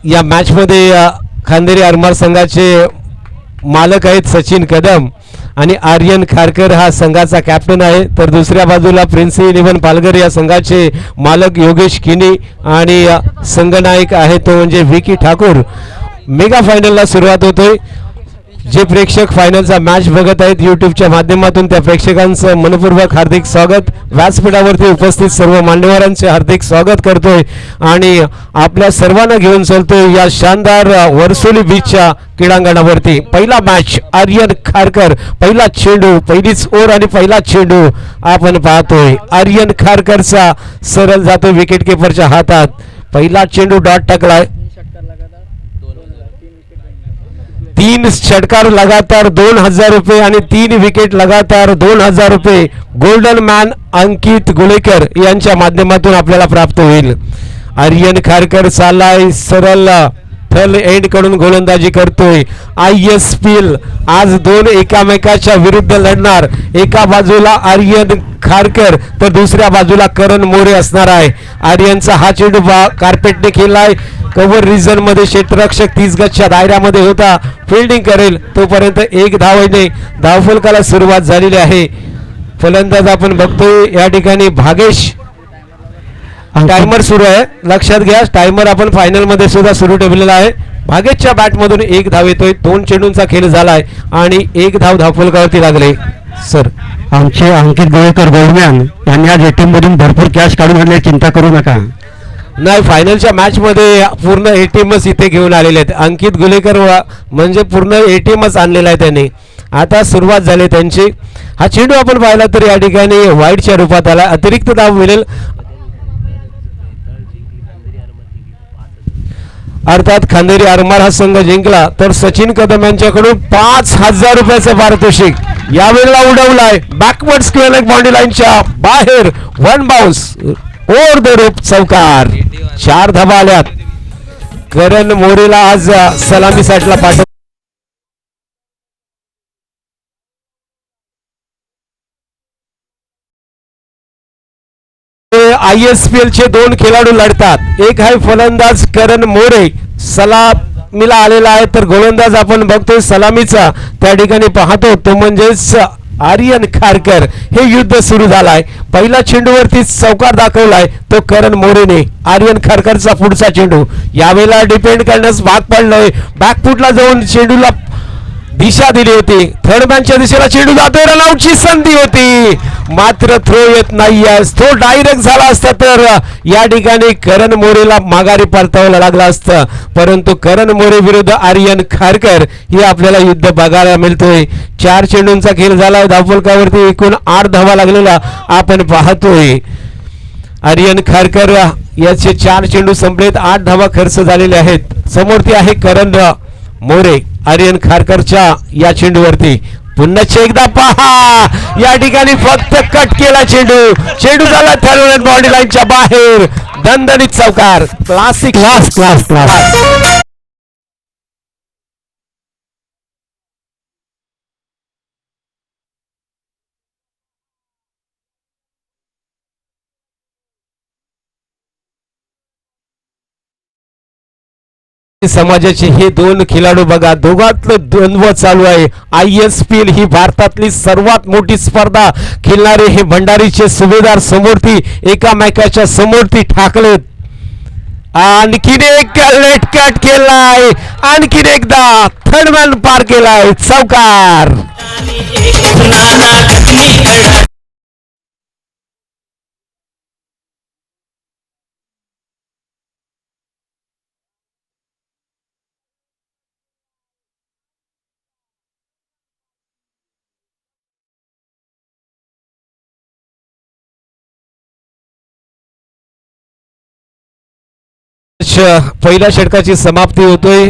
या मॅच मध्ये खांदेरी आरमार संघाचे मालक आहेत सचिन कदम आणि आर्यन खारकर हा संघाचा कॅप्टन आहे, तर दुसऱ्या बाजूला प्रिन्स 11 पालघर या संघाचे मालक योगेश किनी आणि संघनायक आहे तो म्हणजे विकी ठाकूर. मेगा फायनलला सुरुवात होतोय. जे प्रेक्षक फायनलचा मॅच बघत आहेत यूट्यूबच्या माध्यमातून त्या प्रेक्षकांचं मनपूर्वक हार्दिक स्वागत. व्यासपीठावरती उपस्थित सर्व मान्यवरांचे हार्दिक स्वागत करतोय आणि आपल्या सर्वांना घेऊन चलतोय या शानदार वर्सोली बीचच्या क्रीडांगणावरती. पहिला मॅच आर्यन खारकर, पहिला चेंडू, पहिलीच ओव्हर आणि पहिला चेंडू आपण पाहतोय. आर्यन खारकरचा सरळ जातो विकेट किपरच्या हातात. पहिला चेंडू डॉट टाकलाय. 3 षटकार लगातार 2000 रुपये आणि 3 विकेट लगातार 2000 रुपये गोल्डन मॅन अंकित गुलेकर यांच्या माध्यमातून आपल्याला प्राप्त होईल. आर्यन खारकर चालाय सरळ थल एंड कडून गोलंदाजी करतोय. ISPL आज 2 एकामेकाच्या विरुद्ध लढणार. एका बाजूला आर्यन खारकर तर दुसऱ्या बाजूला करण मोरे असणार आहे. आर्यनचा हा चेंडू कार्पेटने केलाय. कव्हर रिजन मध्ये क्षेत्ररक्षक 30 गजच्या दायऱ्यामध्ये होता. फिल्डिंग करेल तोपर्यंत 1 धावेने धावफलकाला सुरुवात झालेली आहे. फलंदाज आपण बघतोय या ठिकाणी भागेश. टायमर सुरू आहे, लक्षात घ्या. टायमर आपण फायनल मध्ये सुद्धा सुरू ठेवलेला आहे. भागेशच्या बॅट मधून 1 धाव येतोय. 2 चेंडूंचा खेळ झालाय आणि 1 धाव धावफलकावरती लागले. सर आमचे अंकित गोळेकर गोल्डमॅन यांनी आज एटीएम मधून भरपूर कॅश काढून आणले, चिंता करू नका. नाही, फायनलच्या मॅच मध्ये पूर्ण एटीएमच इथे घेऊन आलेले आहेत. अंकित गुलेकर म्हणजे पूर्ण एटीएमच आणलेला आहे त्यांनी. आता सुरुवात झाली त्यांची. हा चेंडू आपण पाहिला तर या ठिकाणी वाईडच्या रूपात आला. अतिरिक्त धाव मिळेल अर्थात खांदेरी आरमार हा संघ जिंकला तर सचिन कदम यांच्याकडून 5000 रुपयाचं पारितोषिक यावेळेला उडवलाय. बॅकवर्ड स्क्वेअर लेग बाउंड्री लाईनच्या बाहेर 1 बाउन्स ओव्हर द रोप चौकार. 4 धावा आल्यात. करण मोरेला आज सलामी साठला पाठव. ISPL चे 2 खेळाडू लढतात. एक आहे फलंदाज करण मोरे, सलामीला आलेला आहे, तर गोलंदाज आपण बघतोय सलामीचा त्या ठिकाणी पाहतो तो म्हणजेच आर्यन खारकर. हे युद्ध सुरू झालाय. पहिला चेंडूवरती चौकार दाखवलाय तो करण मोरेने. आर्यन खारकरचा पुढचा चेंडू यावेळेला डिपेंड करण्यास भाग पडलोय. बॅकफुटला जाऊन चेंडूला दिशा दिली होती. थर्ड मॅनच्या दिशेला चेंडू जातोय. रनआउटची संधी होती मात्र थ्रो येत नाहीये. थ्रो डायरेक्ट झाला असता तर या ठिकाणी करण मोरेला माघारी परतावायला लागला असतं, परंतु करण मोरे विरुद्ध आर्यन खारकर हे आपल्याला युद्ध बघायला मिळतोय. 4 चेंडूंचा खेळ झालाय. धावफलकावरती एकूण 8 धावा लागलेला आपण पाहतोय. आर्यन खारकर याचे 4 चेंडू संपलेत. 8 धावा खर्च झालेले आहेत. समोरती आहे करण मोरे. आर्यन खारकरच्या या चेंडूवरती पुन्हा एकदा पहा. या ठिकाणी फक्त कट केला चेंडू. चेंडू झाला थर्ड बाउंड्री लाईनच्या बाहेर. दणदणीत चौकार. Classic class. समाजाचे हे 2 खेळाडू बघा, दोघांतलं द्वंद्व चालू आहे. ISPL ही भारतातली सर्वात मोठी स्पर्धा खेळणारे हे भंडारीचे सुभेदार समोरती एकामेकाच्या समोरती ठाकलेत. आणखीन एक लेट कट केलाय. आणखीन एकदा थर्ड मॅन पार केलाय. चौकार. पहिल्या षटकाची समाप्ती होतोय.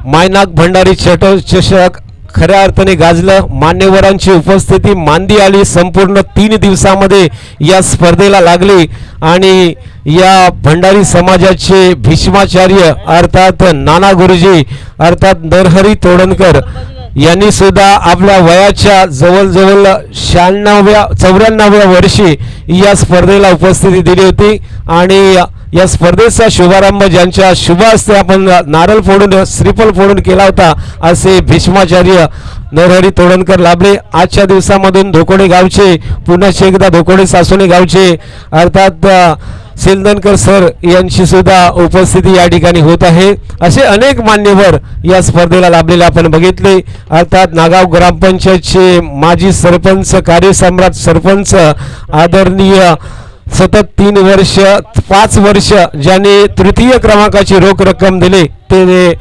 मायनाक भंडारी चषक खऱ्या अर्थाने गाजलं. मान्यवरांची उपस्थिती मांदी आली. संपूर्ण 3 दिवसामध्ये या स्पर्धेला लागली आणि या भंडारी समाजाचे भीष्माचार्य अर्थात नाना गुरुजी अर्थात नरहरी तोडणकर यांनी सुद्धा आपल्या वयाच्या जवळजवळ 94व्या वर्षी या स्पर्धेला उपस्थिती दिली होती आणि या स्पर्धेचा शुभारंभ ज्यांच्या शुभ हस्ते आपण नारळ फोडून श्रीफळ फोडून केला होता असे भीष्माचार्य नरहरी तोडणकर लाभले. आजच्या दिवसामधून धोकोडे गावचे पुन्हा एकदा धोकोडे सासोने गावचे अर्थात सिलदनकर सर यांची सुद्धा उपस्थिती या ठिकाणी होत आहे. असे अनेक मान्यवर या स्पर्धेला लाभलेले आपण बघितले. अर्थात नागाव ग्रामपंचायतचे माजी सरपंच कार्यसम्राट सरपंच आदरणीय सतत 5 वर्ष ज्याने तृतीय क्रमांकाची रोख रक्कम दिली ते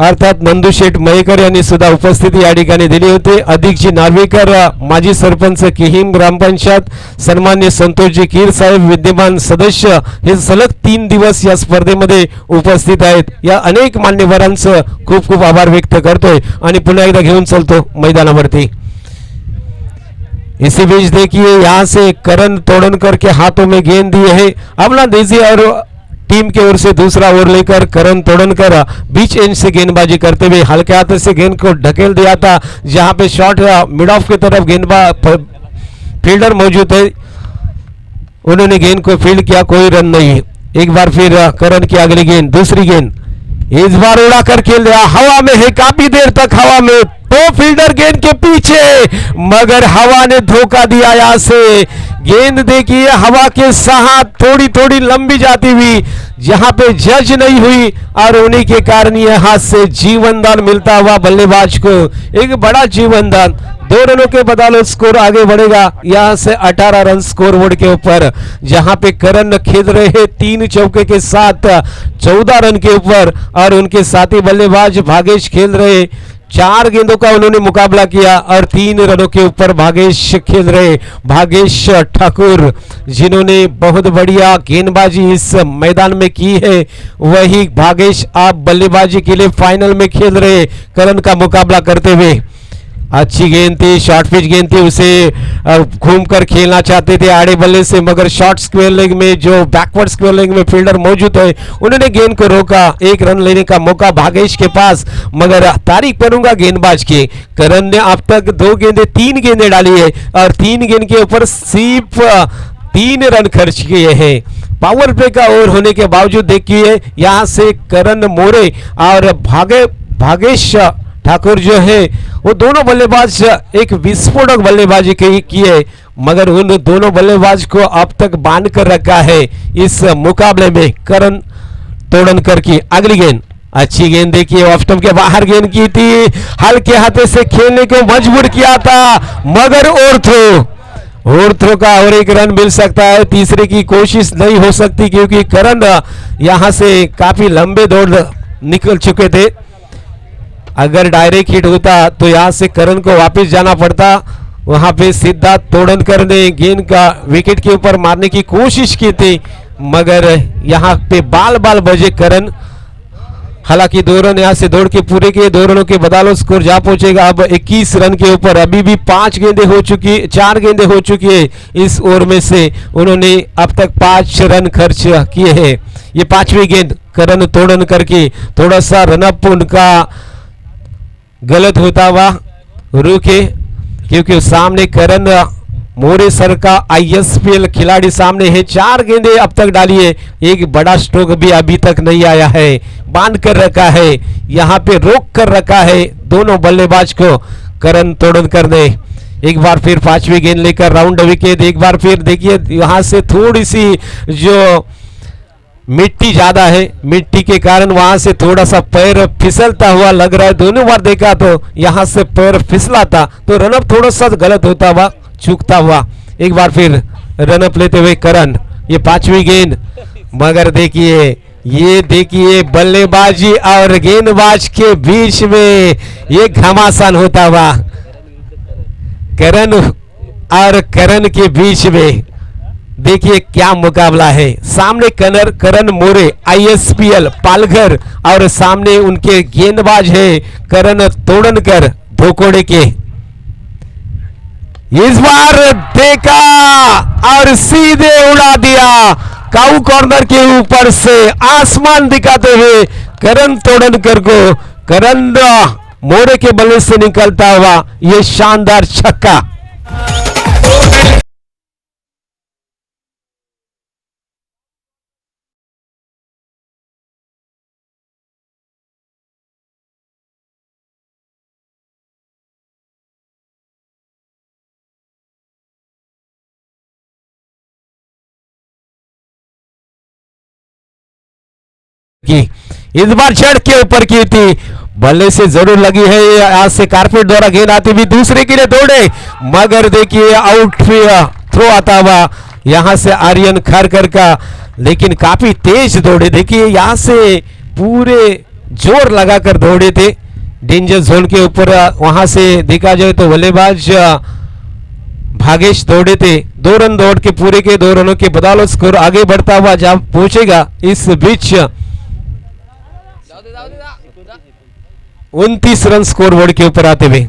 अर्थात नंदूशेठ मयेकर यांनी सुद्धा उपस्थिती या ठिकाणी दिली होती. अधिकजी नार्वेकर माजी सरपंच किहीम ग्रामपंचायत सन्मान्य संतोषजी कीर साहेब विद्यमान सदस्य हे सलग 3 दिवस या स्पर्धेमध्ये उपस्थित आहेत. या अनेक मान्यवरांचं खूप खूप आभार व्यक्त करतोय आणि पुन्हा एकदा घेऊन चलतो मैदानावरती. इसी बीच देखिए यहाँ से करण तोड़नकर के हाथों में गेंद दी है. अमला देजी और टीम की ओर से दूसरा ओवर लेकर करण तोड़नकर बीच एंड से गेंदबाजी करते हुए हल्के हाथ से गेंद को ढकेल दिया था. जहां पे शॉट मिड ऑफ की तरफ फील्डर मौजूद है, उन्होंने गेंद को फील्ड किया, कोई रन नहीं. एक बार फिर करण की अगली गेंद, दूसरी गेंद इस बार उड़ाकर खेल दिया, हवा में है, काफी देर तक हवा में, तो फील्डर गेंद के पीछे मगर हवा ने धोखा दिया. यहां से गेंद देखिए हवा के साथ थोड़ी थोड़ी लंबी जाती हुई, जहां पे जज नहीं हुई और उन्हीं के कारण यहां से जीवन दान मिलता हुआ बल्लेबाज को. एक बड़ा जीवन दान, 2 रनों के बदौलत स्कोर आगे बढ़ेगा. यहां से 18 रन स्कोर बोर्ड के ऊपर, जहां पे करण खेल रहे हैं 3 चौके के साथ 14 रन के ऊपर और उनके साथी बल्लेबाज भागेश खेल रहे 4 गेंदों का उन्होंने मुकाबला किया और 3 रनों के ऊपर भागेश खेल रहे भागेश ठाकुर, जिन्होंने बहुत बढ़िया गेंदबाजी इस मैदान में की है. वही भागेश आप बल्लेबाजी के लिए फाइनल में खेल रहे करण का मुकाबला करते हुए. अच्छी गेंद थी, शॉर्ट पिच गेंद थी, उसे घूमकर खेलना चाहते थे आड़े बल्ले से, मगर शॉर्ट स्क्वायर लेग में जो बैकवर्ड स्क्वायर लेग में फील्डर मौजूद है उन्होंने गेंद को रोका. 1 रन लेने का मौका भागेश के पास, मगर तारीफ करूंगा गेंदबाज की. करण ने अब तक 3 गेंदें डाली है और 3 गेंद के ऊपर सिर्फ 3 रन खर्च किए हैं. पावर प्ले का ओवर होने के बावजूद देखिए यहां से करण मोरे और भागेश ठाकुर जो है वो दोनों बल्लेबाज एक विस्फोटक बल्लेबाजी की है, मगर उन दोनों बल्लेबाज को अब तक बांध कर रखा है इस मुकाबले में. करण तोड़नकर की अगली गेंद, अच्छी गेंद देखिए, ऑफ स्टंप के बाहर गेंद की थी, हल्के हाथे से खेलने को मजबूर किया था, मगर और थ्रो का और 1 रन मिल सकता है. तीसरे की कोशिश नहीं हो सकती क्योंकि करण यहां से काफी लंबे दौड़ निकल चुके थे. अगर डायरेक्ट हिट होता तो यहां से करण को वापस जाना पड़ता. वहां पे सिद्धार्थ तोड़नकर ने गेंद का विकेट के ऊपर मारने की कोशिश की थी, मगर यहां पे बाल बजे करण. हालांकि 2 रन यहां से दौड़ के पूरे किए, 2 रनों के बदौलत स्कोर जा पहुंचेगा अब 21 रन के ऊपर. अभी भी 4 गेंदें हो चुकी है इस ओवर में से उन्होंने अब तक 5 रन खर्च किए हैं. ये 5वीं गेंद करण तोड़नकर की, थोड़ा सा रनअप उनका गलत होता हुआ रुके क्योंकि सामने करण मोरे सर का ISPL खिलाड़ी सामने है. 4 गेंदें अब तक डाली है, एक बड़ा स्ट्रोक भी अभी तक नहीं आया है. बांध कर रखा है, यहां पे रोक कर रखा है दोनों बल्लेबाज को करण तोड़नकर ने. एक बार फिर 5वीं गेंद लेकर राउंड विकेट. एक बार फिर देखिए यहां से थोड़ी सी जो मिट्टी ज्यादा है, मिट्टी के कारण वहां से थोड़ा सा पैर फिसलता हुआ लग रहा है. दोनों बार देखा तो यहां से पैर फिसला था तो रनअप थोड़ा सा गलत होता हुआ, चूकता हुआ. एक बार फिर रनअप लेते हुए करण. ये 5वीं गेंद, मगर देखिए बल्लेबाजी और गेंदबाज के बीच में ये घमासान होता हुआ करण के बीच में. देखिए क्या मुकाबला है. सामने करण मोरे ISPL पालघर और सामने उनके गेंदबाज है करण तोड़नकर धोकोड़े के. इस बार देखा और सीधे उड़ा दिया काऊ कॉर्नर के ऊपर से आसमान दिखाते हुए करण तोड़नकर को. करण मोरे के बल्ले से निकलता हुआ ये शानदार छक्का. की इस बार चढ़ के ऊपर की थी, बल्ले से जरूर लगी है, आज से कारपेट द्वारा गेंद आती हुई दूसरे के लिए दौड़े, मगर देखिए आउट थ्रो आता हुआ यहां से आर्यन खारकर का, लेकिन काफी तेज दौड़े, देखिए यहां से पूरे जोर लगाकर दौड़े थे डेंजर जोन के ऊपर। वहां से देखा जाए तो बल्लेबाज भागेश दौड़े थे, 2 रन दौड़ के पूरे के 2 रनों के बदौलत स्कोर आगे बढ़ता हुआ जहां पहुंचेगा। इस बीच 29 रन स्कोर बोर्ड के ऊपर आते हुए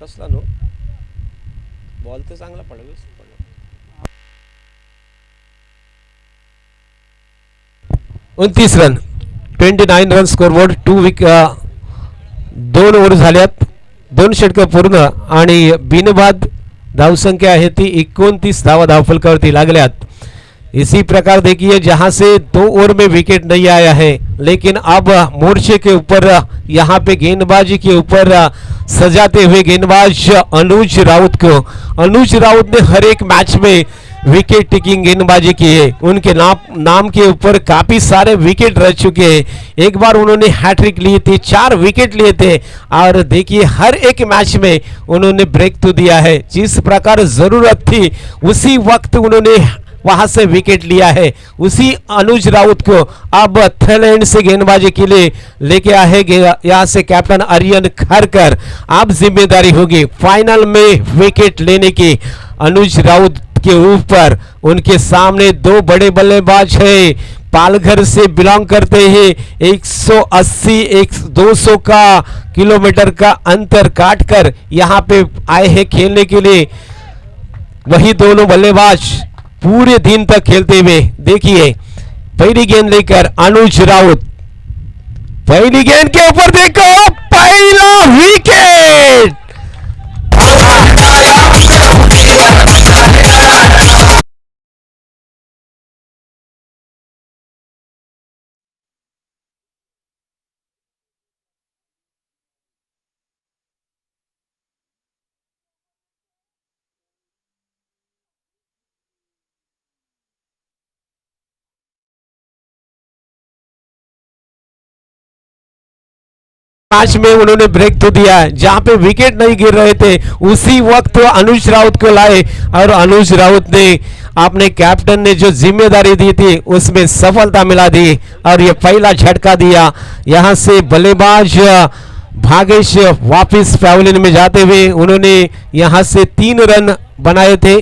कसला नो बॉल तर चांगला पडला 29 run 29 run score board 2 over झाल्यात, 2 षटक पूर्ण आणि बिनबाद धावसंख्या आहे ती 29 धावा धावफलकावरती लागल्यात। इसी प्रकार देखिए जहां से 2 ओवर में विकेट नहीं आया है, लेकिन अब मोर्चे के ऊपर यहां पे गेंदबाजी के ऊपर सजाते हुए गेंदबाज अनुज राउत को, अनुज राउत ने हर एक मैच में विकेट टेकिंग गेंदबाजी की है, उनके नाम के ऊपर काफी सारे विकेट रह चुके हैं। एक बार उन्होंने हैट्रिक लिए थे, 4 विकेट लिए थे, और देखिए हर एक मैच में उन्होंने ब्रेक तो दिया है, जिस प्रकार जरूरत थी उसी वक्त उन्होंने वहां से विकेट लिया है। उसी अनुज राउत को अब थैलैंड से गेंदबाजी के लिए लेके आए यहां से कैप्टन आर्यन खारकर। अब जिम्मेदारी होगी फाइनल में विकेट लेने की अनुज राउत के ऊपर। उनके सामने 2 बड़े बल्लेबाज हैं, पालघर से बिलोंग करते हैं, 180 200 का किलोमीटर का अंतर काटकर यहां पे आए हैं खेलने के लिए। वही दोनों बल्लेबाज पूरे दिन तक खेलते हुए देखिए, पहली गेंद लेकर अनुज राउत, पहली गेंद के ऊपर देखो पहला विकेट। मैच में उन्होंने ब्रेक तो दिया है, जहां पे विकेट नहीं गिर रहे थे उसी वक्त अनुज राउत को लाए, और अनुज राउत ने अपने कैप्टन ने जो जिम्मेदारी दी थी उसमें सफलता मिला दी, और ये पहला झटका दिया। यहां से बल्लेबाज भागेश वापस पैवेलियन में जाते हुए उन्होंने यहां से 3 रन बनाए थे।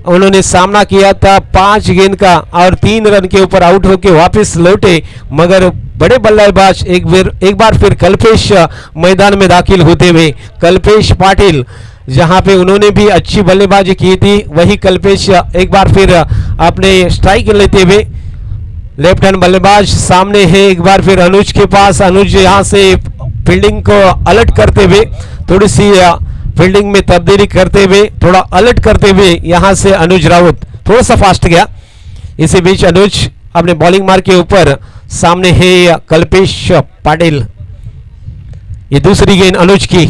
उन्होंने सामना किया था 5 गेंद का और 3 रन के ऊपर आउट होकर वापस लौटे, मगर बड़े बल्लेबाज एक बार फिर कल्पेश मैदान में दाखिल होते हुए, कल्पेश पाटिल जहां पे उन्होंने भी अच्छी बल्लेबाजी की थी, वही कल्पेश एक बार फिर अपने स्ट्राइक लेते हुए, लेफ्ट हैंड बल्लेबाज सामने है एक बार फिर अनुज के पास। अनुज यहां से फील्डिंग को अलर्ट करते हुए, थोड़ी सी फील्डिंग में तब्दीली करते हुए, थोड़ा अलर्ट करते हुए यहां से अनुज राउत थोड़ा सा फास्ट गया। इसी बीच अनुज अपने बॉलिंग मार्क के ऊपर, सामने है कल्पेश पाटिल। ये दूसरी गेंद अनुज की,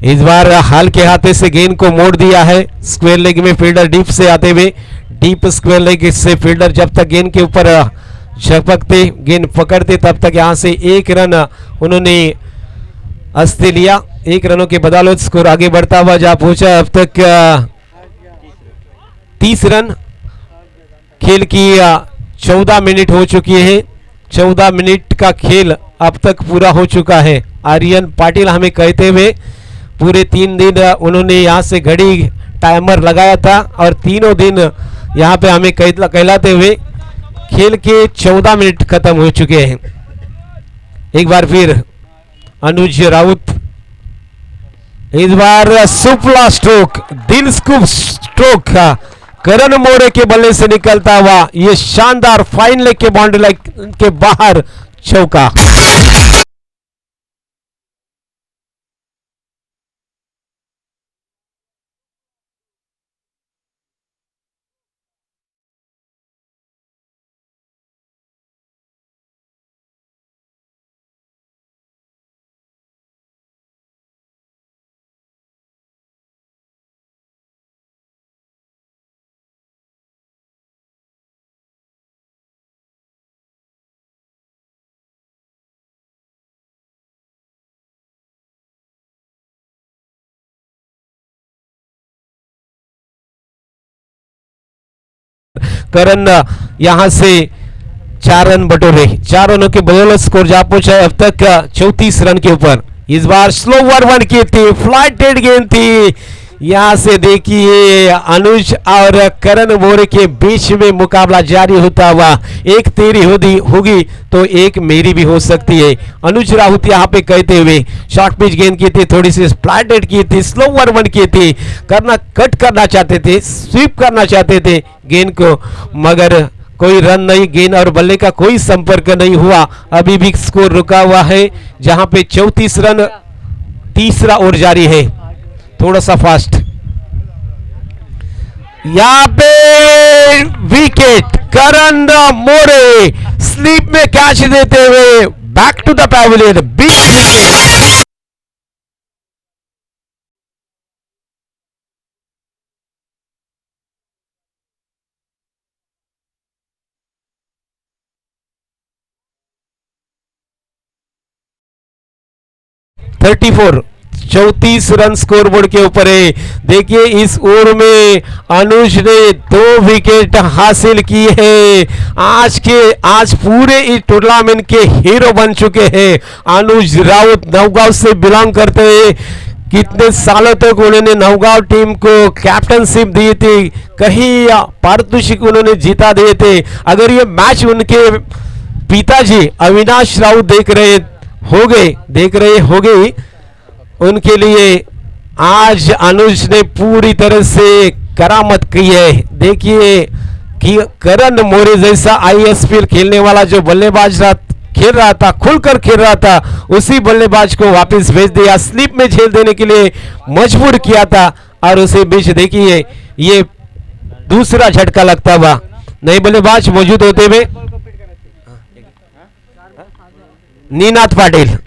इस बार हाल के हाथे से गेंद को मोड़ दिया है स्क्वायर लेग में, फील्डर डीप से आते हुए, डीप स्क्वायर लेग से फील्डर जब तक गेंद के ऊपर झपकते, गेंद पकड़ते, तब तक यहां से 1 रन उन्होंने अस्ते लिया। 1 रनों के बदौलत स्कोर आगे बढ़ता हुआ जहां पहुंचा अब तक 30 रन। खेल की 14 मिनट हो चुकी है, 14 मिनट का खेल अब तक पूरा हो चुका है। आर्यन पाटिल हमें कहते हुए पूरे 3 दिन उन्होंने यहाँ से घड़ी टाइमर लगाया था, और तीनों दिन यहाँ पे हमें कहलाते हुए खेल के 14 मिनट खत्म हो चुके हैं। एक बार फिर अनुज राउत, इस बार सुपला स्ट्रोक, दिल स्कूप स्ट्रोक का करण मोरे के बल्ले से निकलता हुआ ये शानदार फाइन लेग के बाउंड्री लाइन के बाहर चौका। करण यहाँ से 4 रन बटोरे। 4 रनों के बदौलत स्कोर जा पहुंचा है अब तक 34 रन के ऊपर। इस बार स्लोवर वन की थी, फ्लाइटेड गेंद थी। यहाँ से देखिए अनुज और करण मोरे के बीच में मुकाबला जारी होता हुआ, एक तेरी होगी तो एक मेरी भी हो सकती है। अनुज राउत यहाँ पे कहते हुए शॉर्ट पिच गेंद की थी, थोड़ी सी फ्लाइटेड की थी, स्लोवर वन की थी, कट करना चाहते थे, स्वीप करना चाहते थे गेंद को, मगर कोई रन नहीं, गेंद और बल्ले का कोई संपर्क नहीं हुआ। अभी भी स्कोर रुका हुआ है जहां पे 34 रन, तीसरा ओवर जारी है। थोड़ा सा फास्ट, यहाँ पे विकेट, करण मोरे स्लीप में कैच देते हुए back to the pavilion, big 34 run score board के ऊपर है। देखिए इस ओवर में अनुज ने 2 विकेट हासिल किए हैं। आज पूरे इस टूर्नामेंट के हीरो बन चुके हैं अनुज राउत। नौगांव से बिलोंग करते हैं, कितने सालों तक उन्होंने नौगांव टीम को कैप्टनशिप दी थी, कहीं पारितोषिक उन्होंने जीता दिए थे। अगर ये मैच उनके पिताजी अविनाश राउत देख रहे होगे उनके लिए आज अनुज ने पूरी तरह से करामत की है। देखिए कि करण मोरे जैसा ISPL खेलने वाला जो बल्लेबाज खेल रहा था, खुलकर खेल रहा था, उसी बल्लेबाज को वापस भेज दिया, स्लिप में झेल देने के लिए मजबूर किया था। और उसी बीच देखिए ये दूसरा झटका लगता हुआ, नए बल्लेबाज मौजूद होते हुए नीनाथ पाटिल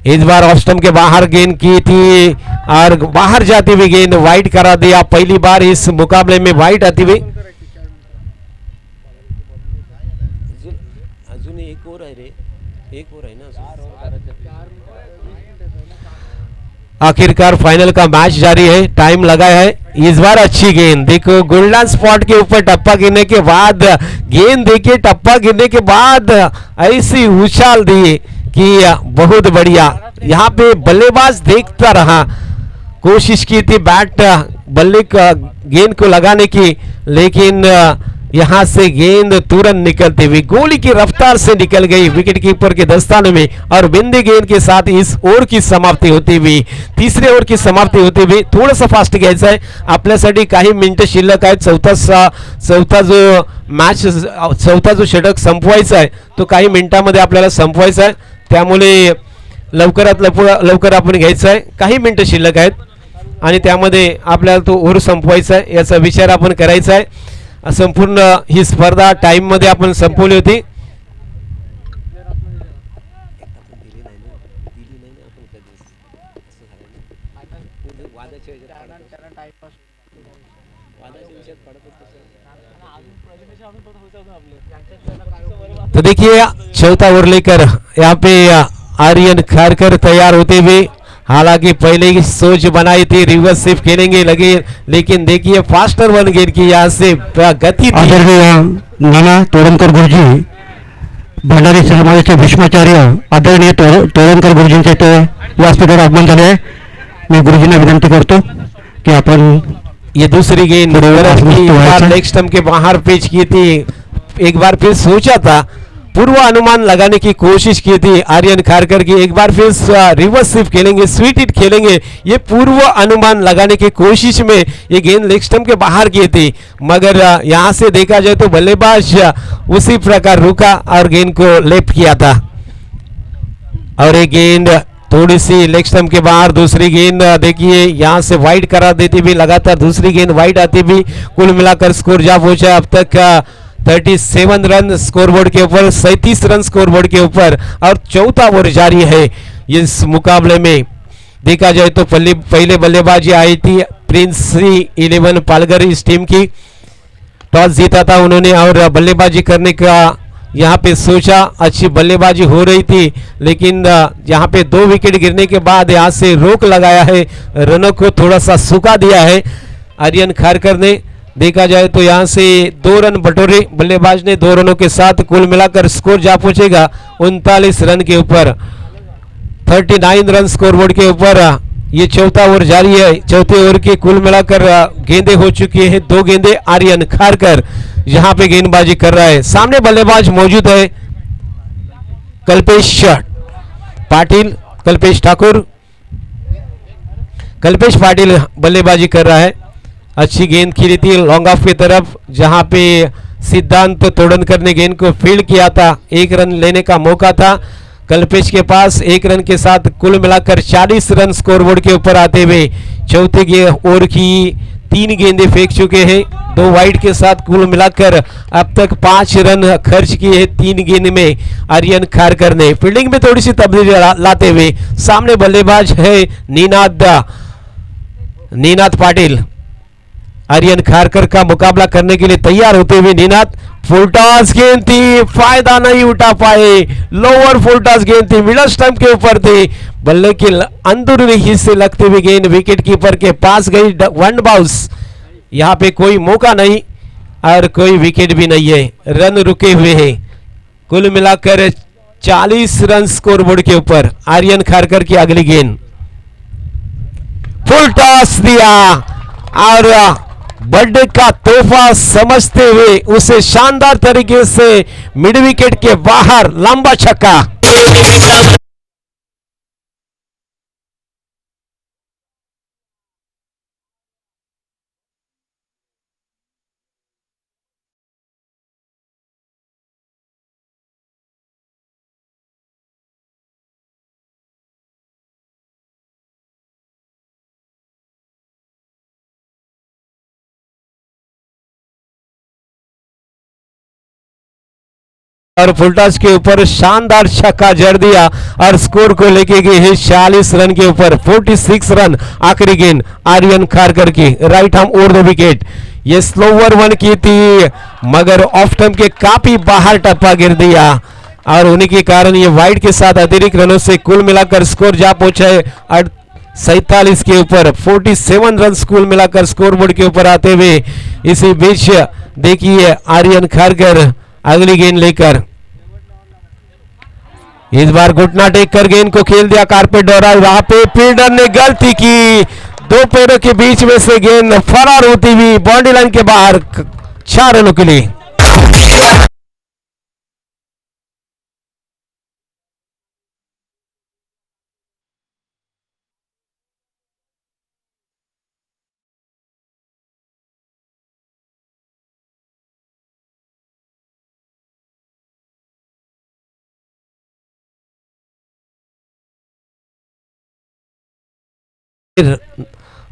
इस बार ऑफ स्टंप के बाहर गेंद की थी और बाहर जाती हुई गेंद वाइड करा दिया। पहली बार इस मुकाबले में वाइड आती हुई। आखिरकार फाइनल का मैच जारी है, टाइम लगा है। इस बार अच्छी गेंद, देखो गोल्डन स्पॉट के ऊपर टप्पा गिरने के बाद गेंद, देखिए टप्पा गिरने के बाद ऐसी उछाल दी कि बहुत बढ़िया। यहाँ पे बल्लेबाज देखता रहा, कोशिश की थी बैट बल्ले का गेंद को लगाने की, लेकिन यहाँ से गेंद तुरंत निकलती हुई गोली की रफ्तार से निकल गई विकेट कीपर के दस्ताने में। और बिंदी गेंद के साथ इस ओवर की समाप्ति होती हुई, तीसरे ओवर की समाप्ती होती हुई। थोडंसं फास्ट घ्यायचं आहे आपल्यासाठी, काही मिनिटं शिल्लक आहेत। चौथा जो षटक संपवायचा आहे तो काही मिनिटांमध्ये आपल्याला संपवायचा आहे, त्यामुळे लवकरात लवकर आपण घ्यायचं आहे। काही मिनिटं शिल्लक आहेत आणि त्यामध्ये आपल्याला तो ओव्हर संपवायचा आहे, याचा विचार आपण करायचा आहे। संपूर्ण ही स्पर्धा टाइम मध्ये आपण संपवली होती। तो देखिए चौथा ओवर लेकर यहाँ पे आर्यन खारकर तैयार होते हुए, हालांकि पहले ही सोच बनाई थी रिवर्स स्वीप खेलेंगे लगे, लेकिन देखिए फास्टर वन गेंद की यहाँ से गति नाना तोरणकर गुरुजी, भंडारी समाजाचे भीष्माचार्य आदरणीय तोरणकर गुरुजींचे ते व्यासपीठावर आगमन झाले। मी गुरुजींना विनंती करतो कि अपन ये दूसरी गेंद लेग स्टंप के बाहर पिच की थी। एक बार फिर सोचा था, पूर्व अनुमान लगाने की कोशिश की थी आर्यन खारकर की, एक बार फिर रिवर्स स्वीप खेलेंगे, स्वीट हिट खेलेंगे, ये पूर्व अनुमान लगाने की कोशिश में ये गेंद लेग स्टंप के बाहर की थी। मगर यहां से देखा जाए तो बल्लेबाज उसी प्रकार रुका और गेंद को लेफ्ट किया था। और ये गेंद थोड़ी सी लेग स्टंप के बाहर, दूसरी गेंद देखिए यहां से वाइड करा देती भी, लगातार दूसरी गेंद वाइड आती भी। कुल मिलाकर स्कोर जा पहुंचा अब तक 37 रन स्कोरबोर्ड के ऊपर, 37 रन स्कोरबोर्ड के ऊपर। और चौथा ओवर जारी है इस मुकाबले में। देखा जाए तो पहले बल्लेबाजी आई थी प्रिंस 11 पालघर इस टीम की, टॉस जीता था उन्होंने और बल्लेबाजी करने का यहाँ पे सोचा, अच्छी बल्लेबाजी हो रही थी, लेकिन यहाँ पे 2 विकेट गिरने के बाद यहाँ से रोक लगाया है, रनों को थोड़ा सा सुखा दिया है आर्यन खारकर ने। देखा जाए तो यहाँ से 2 रन बटोरे बल्लेबाज ने। 2 रनों के साथ कुल मिलाकर स्कोर जा पहुंचेगा 39 रन के ऊपर, 39 रन स्कोरबोर्ड के ऊपर। ये चौथा ओवर जारी है। चौथे ओवर के कुल मिलाकर गेंदे हो चुकी हैं 2 गेंदे। आर्यन खारकर यहाँ पे गेंदबाजी कर रहा है। सामने बल्लेबाज मौजूद है कल्पेश पाटिल, कल्पेश ठाकुर। कल्पेश पाटिल बल्लेबाजी कर रहा है। अच्छी गेंद खेली थी लॉन्ग ऑफ की तरफ, जहां पे सिद्धांत तोड़नकर ने गेंद को फील्ड किया था। 1 रन लेने का मौका था कल्पेश के पास। 1 रन के साथ कुल मिलाकर 40 रन स्कोरबोर्ड के ऊपर आते हुए चौथे ओवर की 3 गेंदें फेंक चुके हैं। 2 वाइड के साथ कुल मिलाकर अब तक 5 रन खर्च किए हैं 3 गेंद में आर्यन खारकर ने। फील्डिंग में थोड़ी सी तब्दीली लाते हुए सामने बल्लेबाज है नीनाद पाटिल। आर्यन खारकर का मुकाबला करने के लिए तैयार होते हुए नीनाद। फुलटॉस गेंद थी, फायदा नहीं उठा पाए। लोअर फुलटॉस गेंद थी, मिडल स्टंप के ऊपर थी। बल्ले के अंदरूनी हिस्से लगते हुए गेंद विकेट कीपर के पास गई। 1 बाउंस, यहाँ पे कोई मौका नहीं और कोई विकेट भी नहीं है। रन रुके हुए हैं। कुल मिलाकर 40 रन स्कोरबोर्ड के ऊपर। आर्यन खारकर की अगली गेंद, फुल टॉस दिया और बर्थडे का तोहफा समझते हुए उसे शानदार तरीके से मिड विकेट के बाहर लंबा छक्का। और फुलटॉस के ऊपर शानदार छक्का जड़ दिया और स्कोर को लेके गए हैं 46 रन के ऊपर। 46 रन आखिरी गेंद आर्यन खारकर की, right arm over the wicket. ये स्लोवर 1 की थी मगर ऑफ स्टंप के काफी बाहर टप्पा गिर दिया और उन्हीं के कारण ये वाइड के साथ अतिरिक्त रनों से कुल मिलाकर स्कोर जा पहुंचा है 47 के ऊपर। 47 रन कुल मिलाकर स्कोरबोर्ड के ऊपर आते हुए इसी बीच देखिए आर्यन खारकर अगली गेंद लेकर इस बार घुटना टेक कर गेंद को खेल दिया कारपेट डोरा। वहां पे फील्डर ने गलती की, 2 पैरों के बीच में से गेंद फरार होती हुई बाउंड्री लाइन के बाहर 4 रनों के लिए।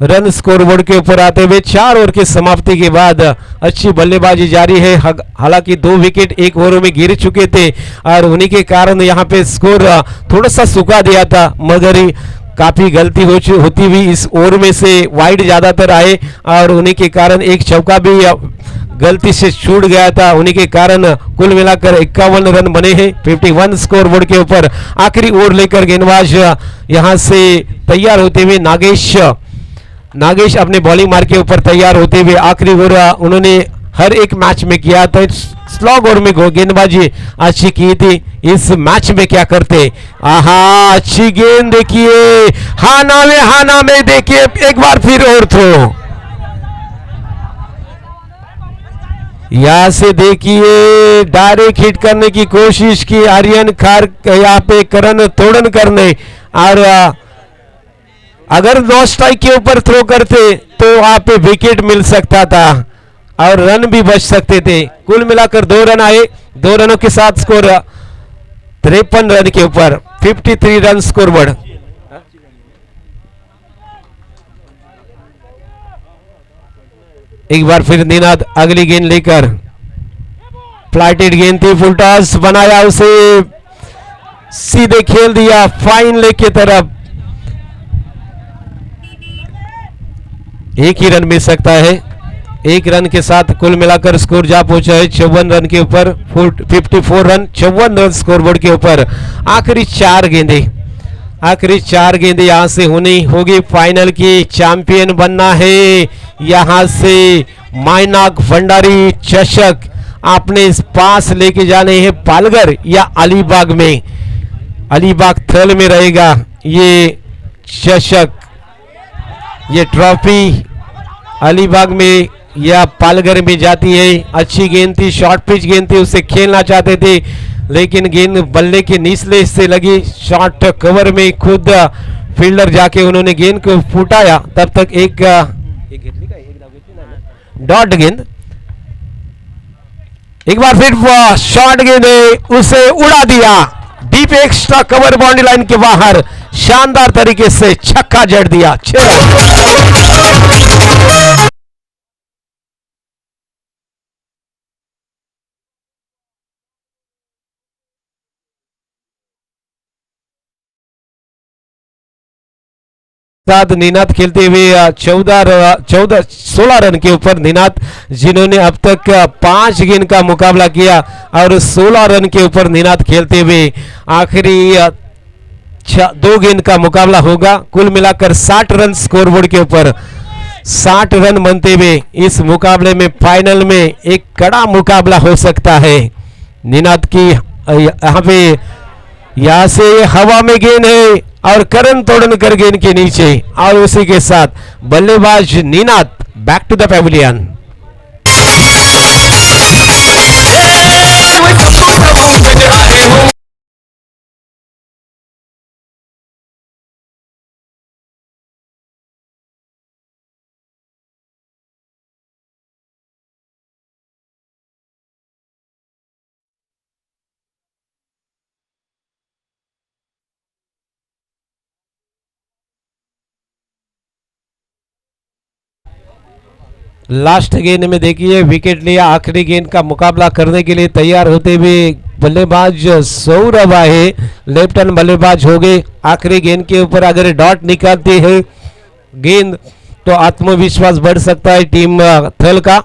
रन स्कोरबोर्ड के ऊपर आते हुए 4 ओवर की समाप्ति के बाद अच्छी बल्लेबाजी जारी है। हालांकि 2 विकेट 1 ओवर में गिर चुके थे और उन्हीं के कारण यहां पे स्कोर थोड़ा सा सुखा दिया था मगर काफी गलती होती हुई इस ओवर में से वाइड ज्यादातर आए और उन्हीं के कारण एक चौका भी गलती से छूट गया था। उन्हीं के कारण कुल मिलाकर 51 रन बने हैं 51 स्कोरबोर्ड के ऊपर। आखिरी ओवर लेकर गेंदबाज यहां से तैयार होते हुए नागेश अपने बॉलिंग मार्क के ऊपर तैयार होते हुए आखिरी ओवर उन्होंने हर एक मैच में किया था। स्लॉग ओवर में गेंदबाजी अच्छी की थी, इस मैच में क्या करते। आहा, अच्छी गेंद देखिए, हाना में देखिए एक बार फिर और थ्रो। यहां से देखिए डायरेक्ट हिट करने की कोशिश की आर्यन खार यहाँ पे करण तोड़न करने और अगर 9 स्ट्राइक के ऊपर थ्रो करते तो वहां पे विकेट मिल सकता था और रन भी बच सकते थे। कुल मिलाकर 2 रन आए, 2 रनों के साथ स्कोर 53 रन के ऊपर 53 रन स्कोरबोर्ड। एक बार फिर निनाद अगली गेंद लेकर, फ्लाइटेड गेंद थी, फुल टॉस बनाया, उसे सीधे खेल दिया फाइन लेग की तरफ। 1 ही रन मिल सकता है। 1 रन के साथ कुल मिलाकर स्कोर जा पहुंचा है 54 रन के ऊपर, 54 रन 54 रन स्कोरबोर्ड के ऊपर। आखिरी 4 गेंदें यहां से होनी होगी। फाइनल की चैंपियन बनना है यहाँ से मायनाक भंडारी चषक अपने पास लेके जाने हैं पालघर या अलीबाग में। अलीबाग थल में रहेगा ये चषक, ये ट्रॉफी अलीबाग में या पालघर में जाती है। अच्छी गेंद थी, शॉर्ट पिच गेंद थी, उसे खेलना चाहते थे लेकिन गेंद बल्ले के निचले हिस्से लगी। शॉर्ट कवर में खुद फील्डर जाके उन्होंने गेंद को फुटाया। तब तक एक डॉट गेंद, एक बार फिर शॉर्ट गेंद है, उसे उड़ा दिया deep extra cover boundary line के बाहर। शानदार तरीके से छक्का जड़ दिया। 6 साथ निनाद खेलते हुए 16 रन के ऊपर निनाद, जिन्होंने अब तक 5 गेंद का मुकाबला किया और 16 रन के ऊपर निनाद खेलते हुए आखिरी 2 गेंद का मुकाबला होगा। कुल मिलाकर 60 रन स्कोरबोर्ड के ऊपर 60 रन बनते हुए इस मुकाबले में फाइनल में एक कड़ा मुकाबला हो सकता है। निनाद की यहाँ पे यहाँ से हवा में गेंद है और करण तोड़नकर गेंद के नीचे, और उसी के साथ बल्लेबाज Ninad back to the pavilion. Last गेंद में देखिए विकेट लिया। आखिरी गेंद का मुकाबला करने के लिए तैयार होते हुए बल्लेबाज सौरभ है, लेफ्ट हैंड बल्लेबाज हो गए। आखिरी गेंद के ऊपर अगर डॉट निकालती है गेंद तो आत्मविश्वास बढ़ सकता है टीम थल का।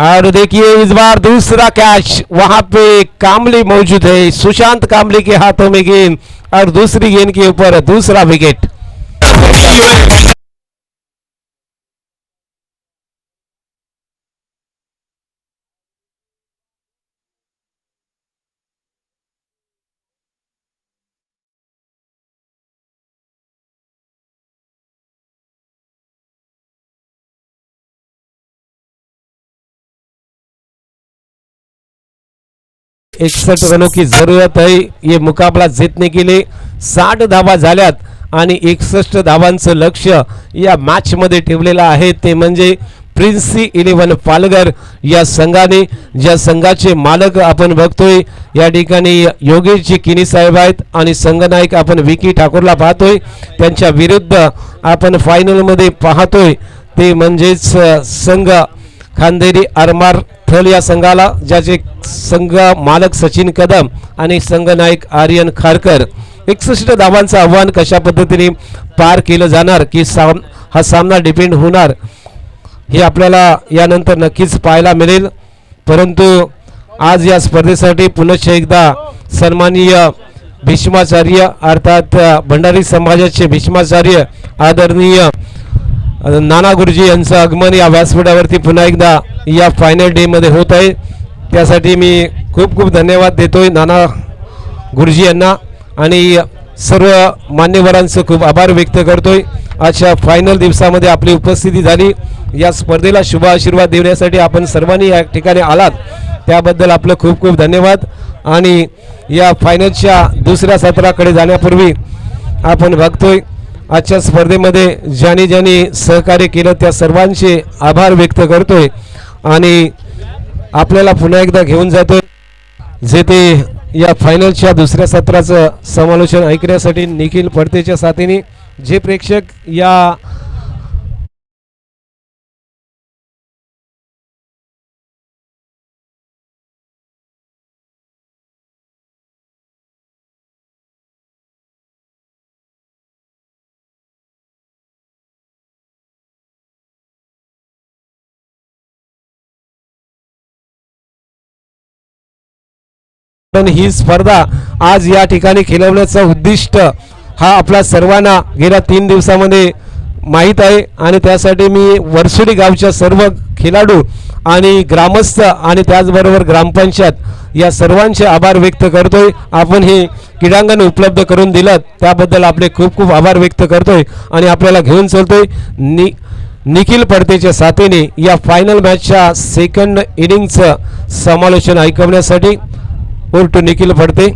और देखिए इस बार दूसरा कैच, वहां पे कामली मौजूद है, सुशांत कामली के हाथों में गेंद और दूसरी गेंद के ऊपर दूसरा विकेट। एकसठ रनों की जरूरत है ये मुकाबला जीतने के लिए। 60 धावा झाल्यात आणि 61 धावांचं लक्ष्य या मॅच मध्ये ठेवलेलं आहे, ते म्हणजे प्रिन्सी 11 पालघर या संघाने, ज्या संघाचे मालक आपण बघतोय या ठिकाणी योगेश किनी साहेब आहेत आणि संघनायक आपण विकी ठाकूरला पाहतोय। त्यांच्या विरुद्ध आपण फायनल मध्ये पाहतोय ते म्हणजेच संघ खांदेरी आरमार थल या संघाला, ज्याचे संघ मालक सचिन कदम आणि संघनायक आर्यन खारकर। 61 धावांचं आव्हान कशा पद्धतीने पार केलं जाणार की हा सामना डिपेंड होणार हे आपल्याला यानंतर नक्कीच पाहायला मिळेल। परंतु आज या स्पर्धेसाठी पुनश्च एकदा सन्माननीय भीष्माचार्य अर्थात भंडारी समाजाचे भीष्माचार्य आदरणीय नाना गुरुजी यांचं आगमन या व्यासपीठावरती पुन्हा एकदा या फायनल डे मध्ये होत आहे। त्यासाठी मी खूप खूप धन्यवाद देतोय नाना गुरुजी यांना आणि सर्व मान्यवरांचं खूप आभार व्यक्त करतोय। आजच्या फायनल दिवसामध्ये आपली उपस्थिती झाली, या स्पर्धेला शुभ आशीर्वाद देण्यासाठी आपण सर्वांनी या ठिकाणी आलात, त्याबद्दल आपलं खूप खूप धन्यवाद। आणि या फायनलच्या दुसऱ्या सत्राकडे जाण्यापूर्वी आपण बघतोय आजच्या स्पर्धेमध्ये ज्यांनी ज्यांनी सहकार्य केलं त्या सर्वांचे आभार व्यक्त करतोय आणि आपल्याला पुन्हा एकदा घेऊन जातोय जेथे या फायनलच्या दुसऱ्या सत्राचं समालोचन ऐकण्यासाठी निखिल पडतेच्या साथीने जे प्रेक्षक या ही स्पर्धा आज या ठिकाणी खेळवण्याचा उद्दिष्ट हा आपला सर्वांना गेल्या 3 दिवसामध्ये माहीत आहे आणि त्यासाठी मी वरसुडी गावच्या सर्व खेळाडू आणि ग्रामस्थ आणि त्याचबरोबर ग्रामपंचायत या सर्वांचे आभार व्यक्त करतोय. आपण हे क्रीडांगण उपलब्ध करून दिलं त्याबद्दल आपले खूप खूप आभार व्यक्त करतोय आणि आपल्याला घेऊन चलतोय निखिल पडतेच्या साथीने या फायनल मॅचच्या सेकंड इनिंगचं समालोचन ऐकवण्यासाठी. ओव्हर टू निखिल पडते.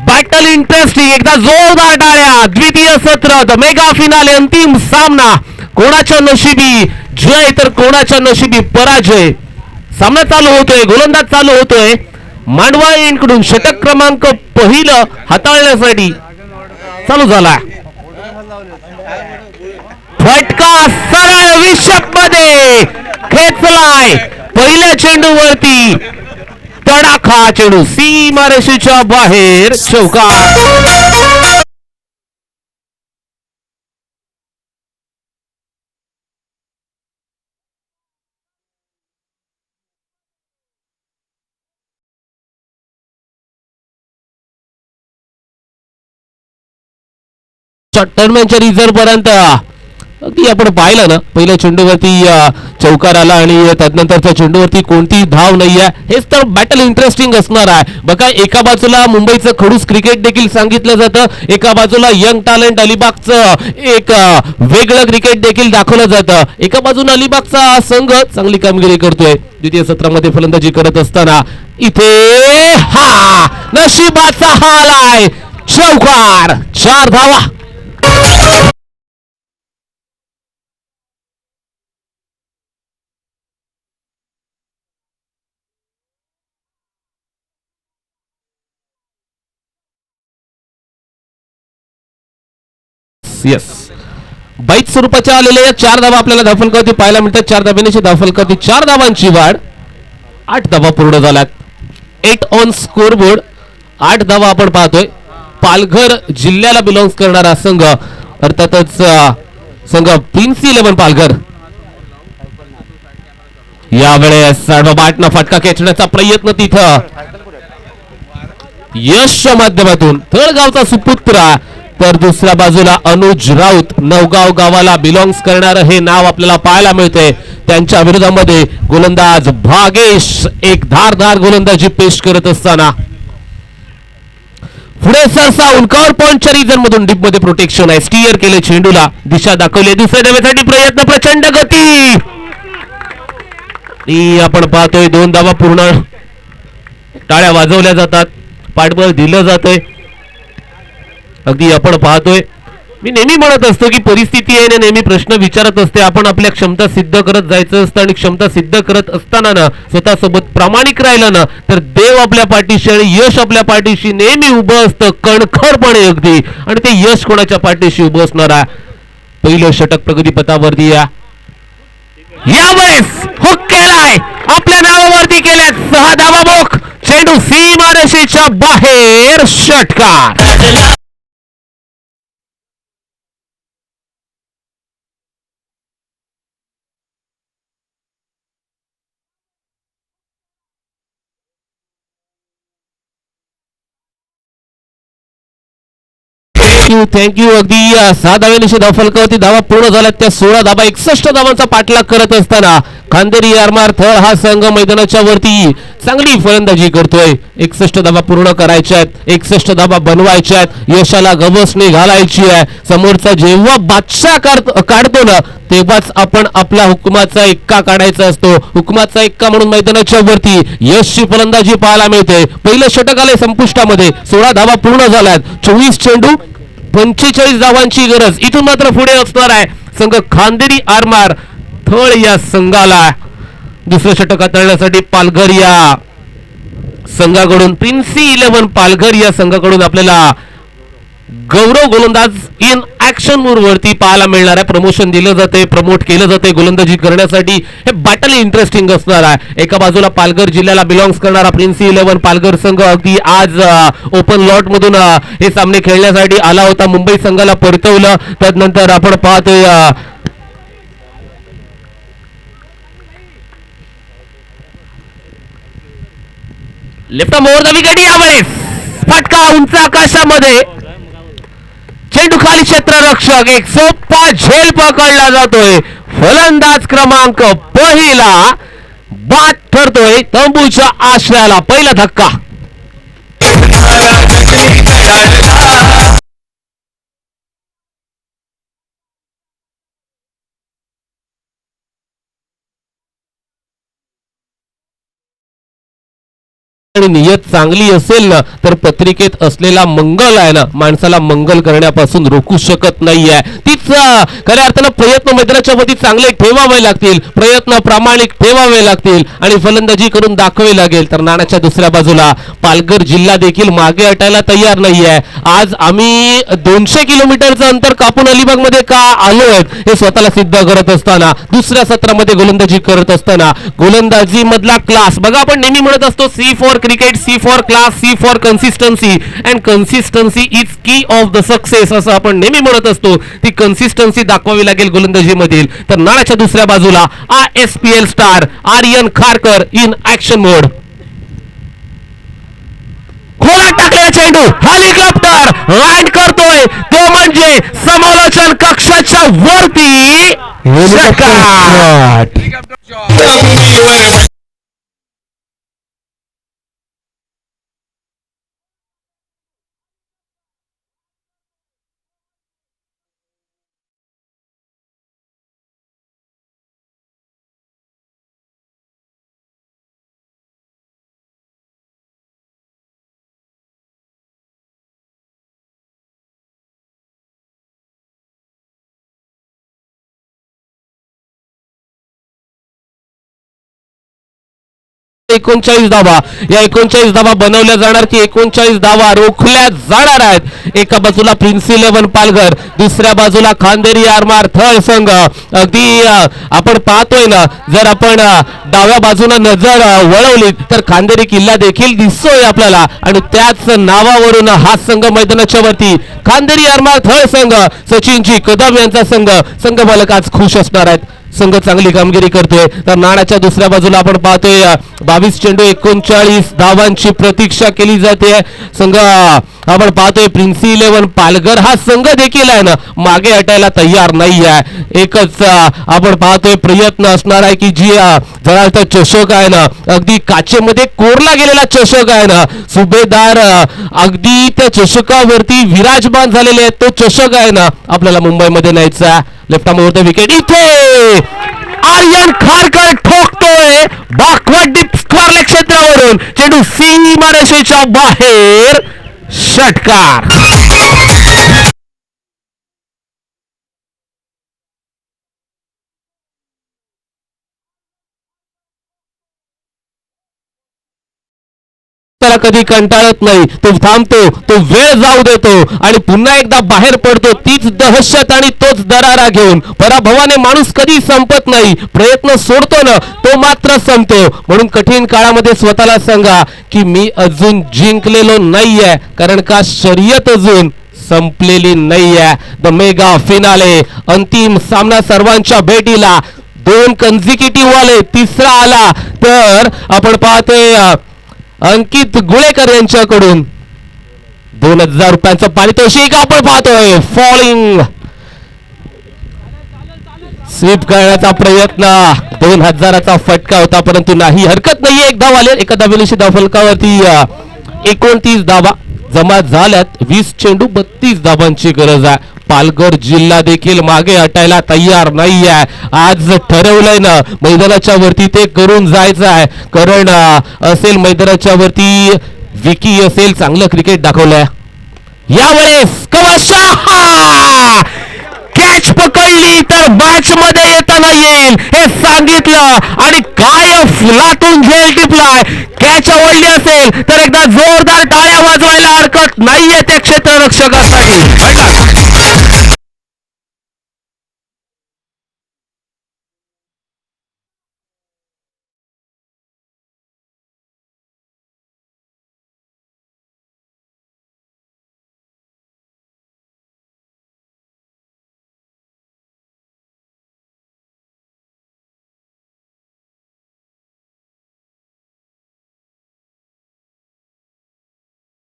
Battle interesting. एकदा जोरदार टाळ्या. द्वितीय सत्र द मेगा फिनाले अंतिम सामना. कोणाच्या नशिबी जय तर कोणाच्या नशिबी पराजय. सामना चालू होतोय. गोलंदाज चालू होतोय. मांडवा यांकडून षटक क्रमांक पहिलं हाताळण्यासाठी चालू झाला. फटका सरळ विषप मध्ये खेचलाय. पहिल्या चेंडूवरती तडाखा. चेंडू सीमारेषेच्या बाहेर. चौकार. टर्नमॅनच्या रिझर्व पर्यंत अगदी आपण पाहिलं ना पहिल्या चेंडूवरती चौकार आला आणि त्यानंतरच्या चेंडूवरती कोणती धाव नाही आहे. हेच तर बॅटल इंटरेस्टिंग असणार आहे. बघा एका बाजूला मुंबईचं खडूस क्रिकेट देखील सांगितलं जातं. एका बाजूला यंग टॅलेंट अलिबागचं एक वेगळं क्रिकेट देखील दाखवलं जातं. एका बाजूला अलिबागचा संघ चांगली कामगिरी करतोय. द्वितीय सत्रामध्ये फलंदाजी करत असताना इथे हा नशिबाचा हाल आहे. चौकार. 4 धावा. येस बाईट स्वरूपाच्या आलेल्या 4 धावा आपल्याला धावफलकावरती पाहायला मिळतात. 4 धाब्याची धावफलकावरती 4 धावांची वाढ. 8 धावा पूर्ण झाल्यात. 8 ऑन स्कोरबोर्ड. 8 धावा आपण पाहतोय. पालघर जिल्ह्याला बिलॉंग्स करणारा संघ अर्थातच संघ प्रिन्स 11 पालघर. यावेळेस बाटना फटका खेचण्याचा प्रयत्न तिथं यशच्या माध्यमातून. तळगावचा सुपुत्र तर दुसऱ्या बाजूला अनुज राऊत नवगाव गावाला बिलॉंग्स करणारं हे नाव आपल्याला पाहायला मिळते. त्यांच्या विरोधामध्ये गोलंदाज भागेश एक धारदार गोलंदाजी पेश करत असताना पुढे सरसा उंकावर पॉइंटच्या रिजन मधून डीप मध्ये प्रोटेक्शन आहे. स्टीअर केले चेंडूला. दिशा दाखवली. दुसऱ्या धावेसाठी प्रयत्न. प्रचंड गती. आपण पाहतोय 2 धावा पूर्ण. टाळ्या वाजवल्या जातात. पाठबळ दिलं जातंय. अगदी आपण पाहतोय. मी नेहमी म्हणत असतो की परिस्थिती आहे ना नेहमी प्रश्न विचारत असते. आपण आपल्या क्षमता सिद्ध करत जायचं असतं आणि क्षमता सिद्ध करत असताना ना स्वतःसोबत प्रामाणिक राहिलं ना तर देव आपल्या पाठीशी आणि यश आपल्या पाठीशी नेहमी उभं असतं कणखरपणे अगदी. आणि ते यश कोणाच्या पाठीशी उभं असणार आहे. पहिलं षटक प्रगतीपथावरती यावेळेस हुक केलाय. आपल्या नावावरती केल्या 6 धावा बोक. चेंडू सीमारेषेच्या बाहेर. षटकार. थँक्यू. अगदी 6 धाव्यानिशी धावफलकावरती धावा पूर्ण झाल्यात. त्या 16 धावा 61 धावांचा पाठलाग करत असताना खांदेरी आरमार थळ हा संघ मैदानाच्या वरती चांगली फलंदाजी करतोय. 61 धावा पूर्ण करायच्या आहेत, 61 धावा बनवायच्या आहेत, यशाला गवसणी घालायची आहे. समोरचा जेव्हा बादशाह काढतो ना तेव्हाच आपण आपला हुकमाचा एक्का काढायचा असतो. हुकमाचा एक्का म्हणून मैदानाच्या वरती यशची फलंदाजी पाहायला मिळते. पहिलं षटक आले संपुष्टामध्ये, 16 धावा पूर्ण झाल्यात. 24 चेंडू 45 धावांची गरज. इथून मात्र पुढे असणार आहे संघ खांदेरी आरमार थळ या संघाला. दुसरं षटक हाताळण्यासाठी पालघर या संघाकडून प्रिन्सी 11 पालघर या संघाकडून आपल्याला गौरव गोलंदाज इन ऍक्शन मूड वरती पाहायला मिळणार आहे. प्रमोशन दिलं जाते, प्रमोट केलं जाते गोलंदाजी करण्यासाठी. हे बॅटल इंटरेस्टिंग असणार आहे. एका बाजूला पालघर जिल्ह्याला बिलॉंग्स करणारा प्रिन्सी 11 पालघर संघ अगदी आज ओपन लॉट मधून हे सामने खेळण्यासाठी आला होता. मुंबई संघाला परतवलं. त्यानंतर आपण पाहतोय लेफ्ट मोर द विकेट. यावेळेस फटका उंच आकाशामध्ये, चेंडू खाली क्षेत्ररक्षक. एक सोपा झेल पकडला जातोय. फलंदाज क्रमांक पहिला बाद ठरतोय तंबूच्या आश्रयाला. पहिला धक्का. आणि नियत चांगली असेल ना तर पत्रिकेत असलेला मंगल आहे ना माणसाला मंगल करण्यापासून रोखू शकत नाहीये. तीच खऱ्या अर्थानं प्रयत्न मैदानाच्या वरती चांगले ठेवावे लागतील, प्रयत्न प्रामाणिक ठेवावे लागतील आणि फलंदाजी करून दाखवावी लागेल. तर नाण्याच्या दुसऱ्या बाजूला पालघर जिल्हा देखील मागे हटायला तयार नाहीये. आज आम्ही 200 किलोमीटरचं अंतर कापून अलिबाग मध्ये का आलो आहेत हे स्वतःला सिद्ध करत असताना, दुसऱ्या सत्रामध्ये गोलंदाजी करत असताना गोलंदाजी मधला क्लास बघा. आपण नेहमी म्हणत असतो C for cricket, C for class, C for consistency and consistency is key of the success असं आपण नेहमी म्हणत असतो. ती कन्सिस्टन्सी दाखवावी लागेल गोलंदाजी मधील. तर नाण्याच्या दुसऱ्या बाजूला ISPL star Aryan Kharkar in action mode. खोळा टाकलेला चेंडू हेलिकॉप्टर लँड करतोय तो म्हणजे समालोचन कक्षाच्या वरती. एकोणचाळीस धावा. या 39 धावा बनवल्या जाणार की 39 धावा रोखल्या जाणार आहेत. एका बाजूला प्रिन्स 11 पालघर, दुसऱ्या बाजूला खांदेरी आरमार थळ संघ. अगदी आपण पाहतोय ना, जर आपण डाव्या बाजूला नजर वळवली तर खांदेरी किल्ला देखील दिसतोय आपल्याला आणि त्याच नावावरून हा संघ मैदानाच्या वरती खांदेरी आरमार थळ संघ, सचिनजी कदम यांचा संघ, संघ मालक आज खुश असणार आहेत. संघ चांगली कामगिरी करतोय. तर नाण्याच्या दुसऱ्या बाजूला आपण पाहतोय 22 चेंडू 39 धावांची प्रतीक्षा केली जाते. संघ आपण पाहतोय प्रिन्स 11 पालघर हा संघ देखील आहे ना मागे हटायला तयार नाही आहे. एकच आपण पाहतोय प्रयत्न असणार आहे की जी जरा चषक आहे ना अगदी काचेमध्ये कोरला गेलेला चषक आहे ना, सुभेदार अगदी त्या चषकावरती विराजमान झालेले आहेत. तो चषक आहे ना आपल्याला मुंबईमध्ये न्यायचा. Left arm wicket. इथे आर्यन खारकर ठोकतोय बॅकवर्ड डीप स्क्वेअर क्षेत्रावरून चेंडू सीमारेषेच्या बाहेर. षटकार. त्याला कधी कंटाळत नाही, तो थांबतो, तो वेळ जाऊ देतो आणि पुन्हा एकदा बाहेर पडतो. तीच दहशत आणि तोच दरारा घेऊन. पराभवाने माणूस कधी संपत नाही, प्रयत्न सोडतो ना तो मात्र संपतो. म्हणून कठीण काळामध्ये स्वतःला सांगा की मी अजून जिंकलेलो नाहीये, कारण का शर्यत अजून संपलेली नाहीये. द मेगा फिनाले, अंतिम सामना सर्वांच्या भेटीला. 2 कन्झिक्युटिव्ह वाले, तिसरा आला तर आपण पाहतोय अंकित गुळेकर यांच्याकडून ₹2000 पारितोषिक आपण पाहतोय. फॉलिंग स्वीप करण्याचा प्रयत्न, 2000चा फटका होता परंतु नाही, हरकत नाहीये. एक धाव आले एका धावेनिशी धावफलकावरती. 29 धावा जमा झाल्यात. 20 चेंडू 32 धावांची गरज आहे. पालघर जिल्हा देखील मागे हटायला तयार नाही आहे. आज ठरवलंय ना मैदानाच्या वरती ते करून जायचं आहे, कारण असेल मैदानाच्या वरती विकी असेल चांगलं क्रिकेट दाखवलंय यावेळेस. कवाशा कॅच पकडली तर मॅच मध्ये येताना येईल हे सांगितलं आणि काय फुलातून झेल टिपलाय. कॅच आवडली असेल तर एकदा जोरदार टाळ्या वाजवायला हरकत नाहीये त्या क्षेत्ररक्षकासाठी.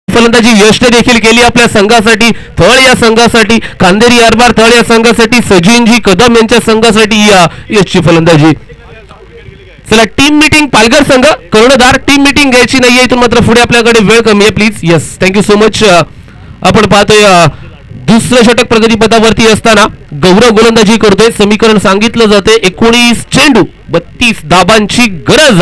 फलंदाजी यशने देखील केली आपल्या संघासाठी. थळ या संघासाठी, खांदेरी आरबार थळ या संघासाठी, सचिनजी कदम यांच्या संघासाठी यशची फलंदाजी. चला टीम मीटिंग पालघर संघ कर्णधार. टीम मीटिंग घ्यायची नाहीये इथून, मात्र पुढे आपल्याकडे वेळ कमी आहे please. Yes thank you so much. आपण पाहतोय दुसरं षटक प्रगतीपथावरती असताना गौरव गोलंदाजी करतोय. समीकरण सांगितलं जाते 19 चेंडू 32 धाबांची गरज.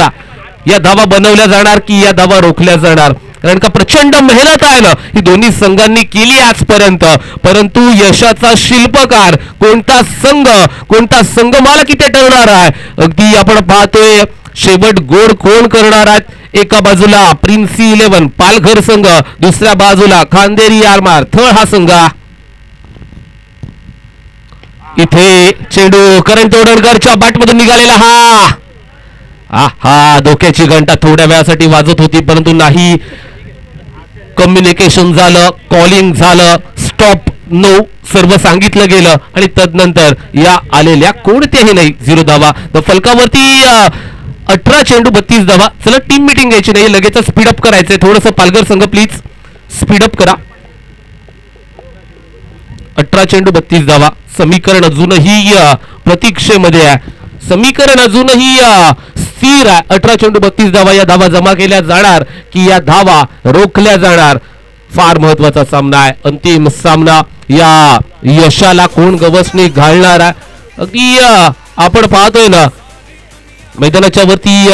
या धावा बनवल्या जाणार की या धावा रोखल्या जाणार, कारण का प्रचंड मेहनत आहे ना ही दोन्ही संघांनी केली आजपर्यंत. परंतु यशाचा शिल्पकार कोणता संघ, कोणता संघमालक इथे ठरणार आहे. अगदी आपण पाहतोय शेवट गोड कोण करणार आहेत. एका बाजूला प्रिन्सी 11 पालघर संघ, दुसऱ्या बाजूला खांदेरी आरमार थळ हा संघ. इथे चेंडू करण तोडणकरच्या बॅटमधून निघालेला हा धोक्याची घंटा थोड्या वेळासाठी वाजत होती परंतु नाही. कम्युनिकेशन झालं, कॉलिंग झालं, स्टॉप नो सर्व सांगितलं गेलं आणि तदनंतर या आलेल्या कोणत्याही नाही 0 धावा. फलकावरती 18 चेंडू 32 धावा. चला टीम मीटिंग घ्यायची नाही, लगेच स्पीडअप करायचंय थोडस. पालघर संघ प्लीज स्पीडअप करा. 18 चेंडू 32 धावा. समीकरण अजूनही प्रतीक्षेमध्ये आहे, समीकरण अजूनही स्थिर आहे. 18 चेंडू 32 धावा. या धावा जमा केल्या जाणार की या धावा रोखल्या जाणार. फार महत्वाचा सामना आहे, अंतिम सामना. या यशाला कोण गवसणी घालणार आहे. अगदी आपण पाहतोय ना मैदानाच्या वरती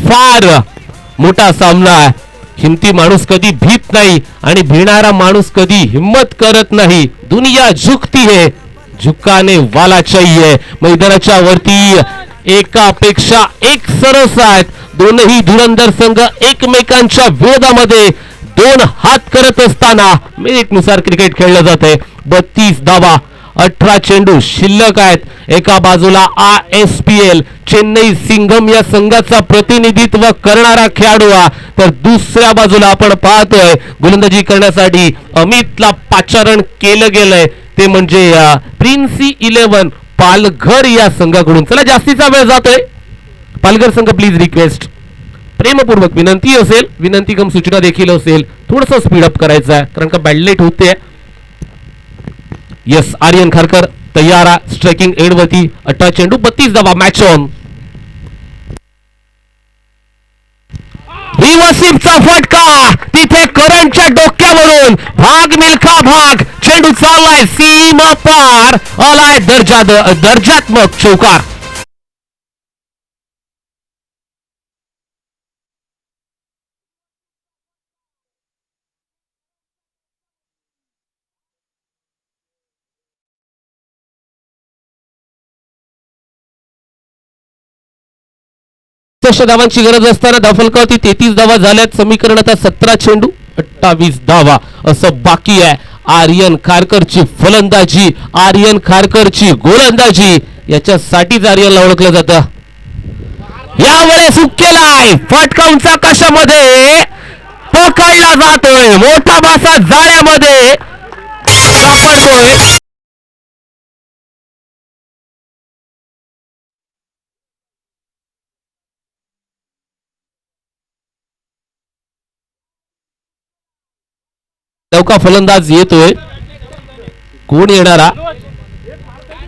फार मोठा सामना आहे. हिमती माणूस कधी भीत नाही आणि भिणारा माणूस कधी हिम्मत करत नाही. दुनिया झुकती है, झुकाने वाला चाहिए. मैदानाच्या वरती एकापेक्षा एक सरस आहेत. दोनही धुरंधर संघ एकमेकांच्या विरोधामध्ये 2 हात करत असताना मिनिटनुसार क्रिकेट खेळलं जाते. 32 धावा, 18 चेंडू शिल्लक आहेत. एका बाजूला ISPL चेन्नई सिंघम या संघाचा प्रतिनिधित्व करणारा खेळाडू, तर दुसऱ्या बाजूला आपण पाहतोय गोलंदाजी करण्यासाठी अमितला पाचारण केलं गेलंय, ते म्हणजे प्रिन्सी 11 पालघर या संघाकडून. चला जास्तीचा वेळ जातोय, पालघर संघ प्लीज रिक्वेस्ट, प्रेमपूर्वक विनंती असेल, विनंती कम सूचना देखील असेल, थोडस स्पीडअप करायचं आहे कारण का बॅडलेट होते. यस आर्यन खारकर तयार आहे स्ट्रायकिंग एंड वरती. 18 चेंडू 32 धावा. Match on. वसीमचा फटका तिथे करंटच्या डोक्यावरून भाग मिल्खा भाग. चेंडू चाललाय सीमा पार, आलाय दर्जात्मक चौकार. धावांची गरज असताना धावफलकावरती 33 धावा झाल्यात. समीकरण आता 17 चेंडू 28 धावा असं बाकी आहे. आर्यन खारकरची फलंदाजी, आर्यन खारकरची गोलंदाजी, याच्यासाठीच आर्यनला ओळखलं जातं. यावेळेस हुक्केलाय फटका उंच आकाशामध्ये पकडला जातोय. मोठा मासा जाळ्यामध्ये सापडतोय. नौका फलंदाज येतोय. कोण येणारा?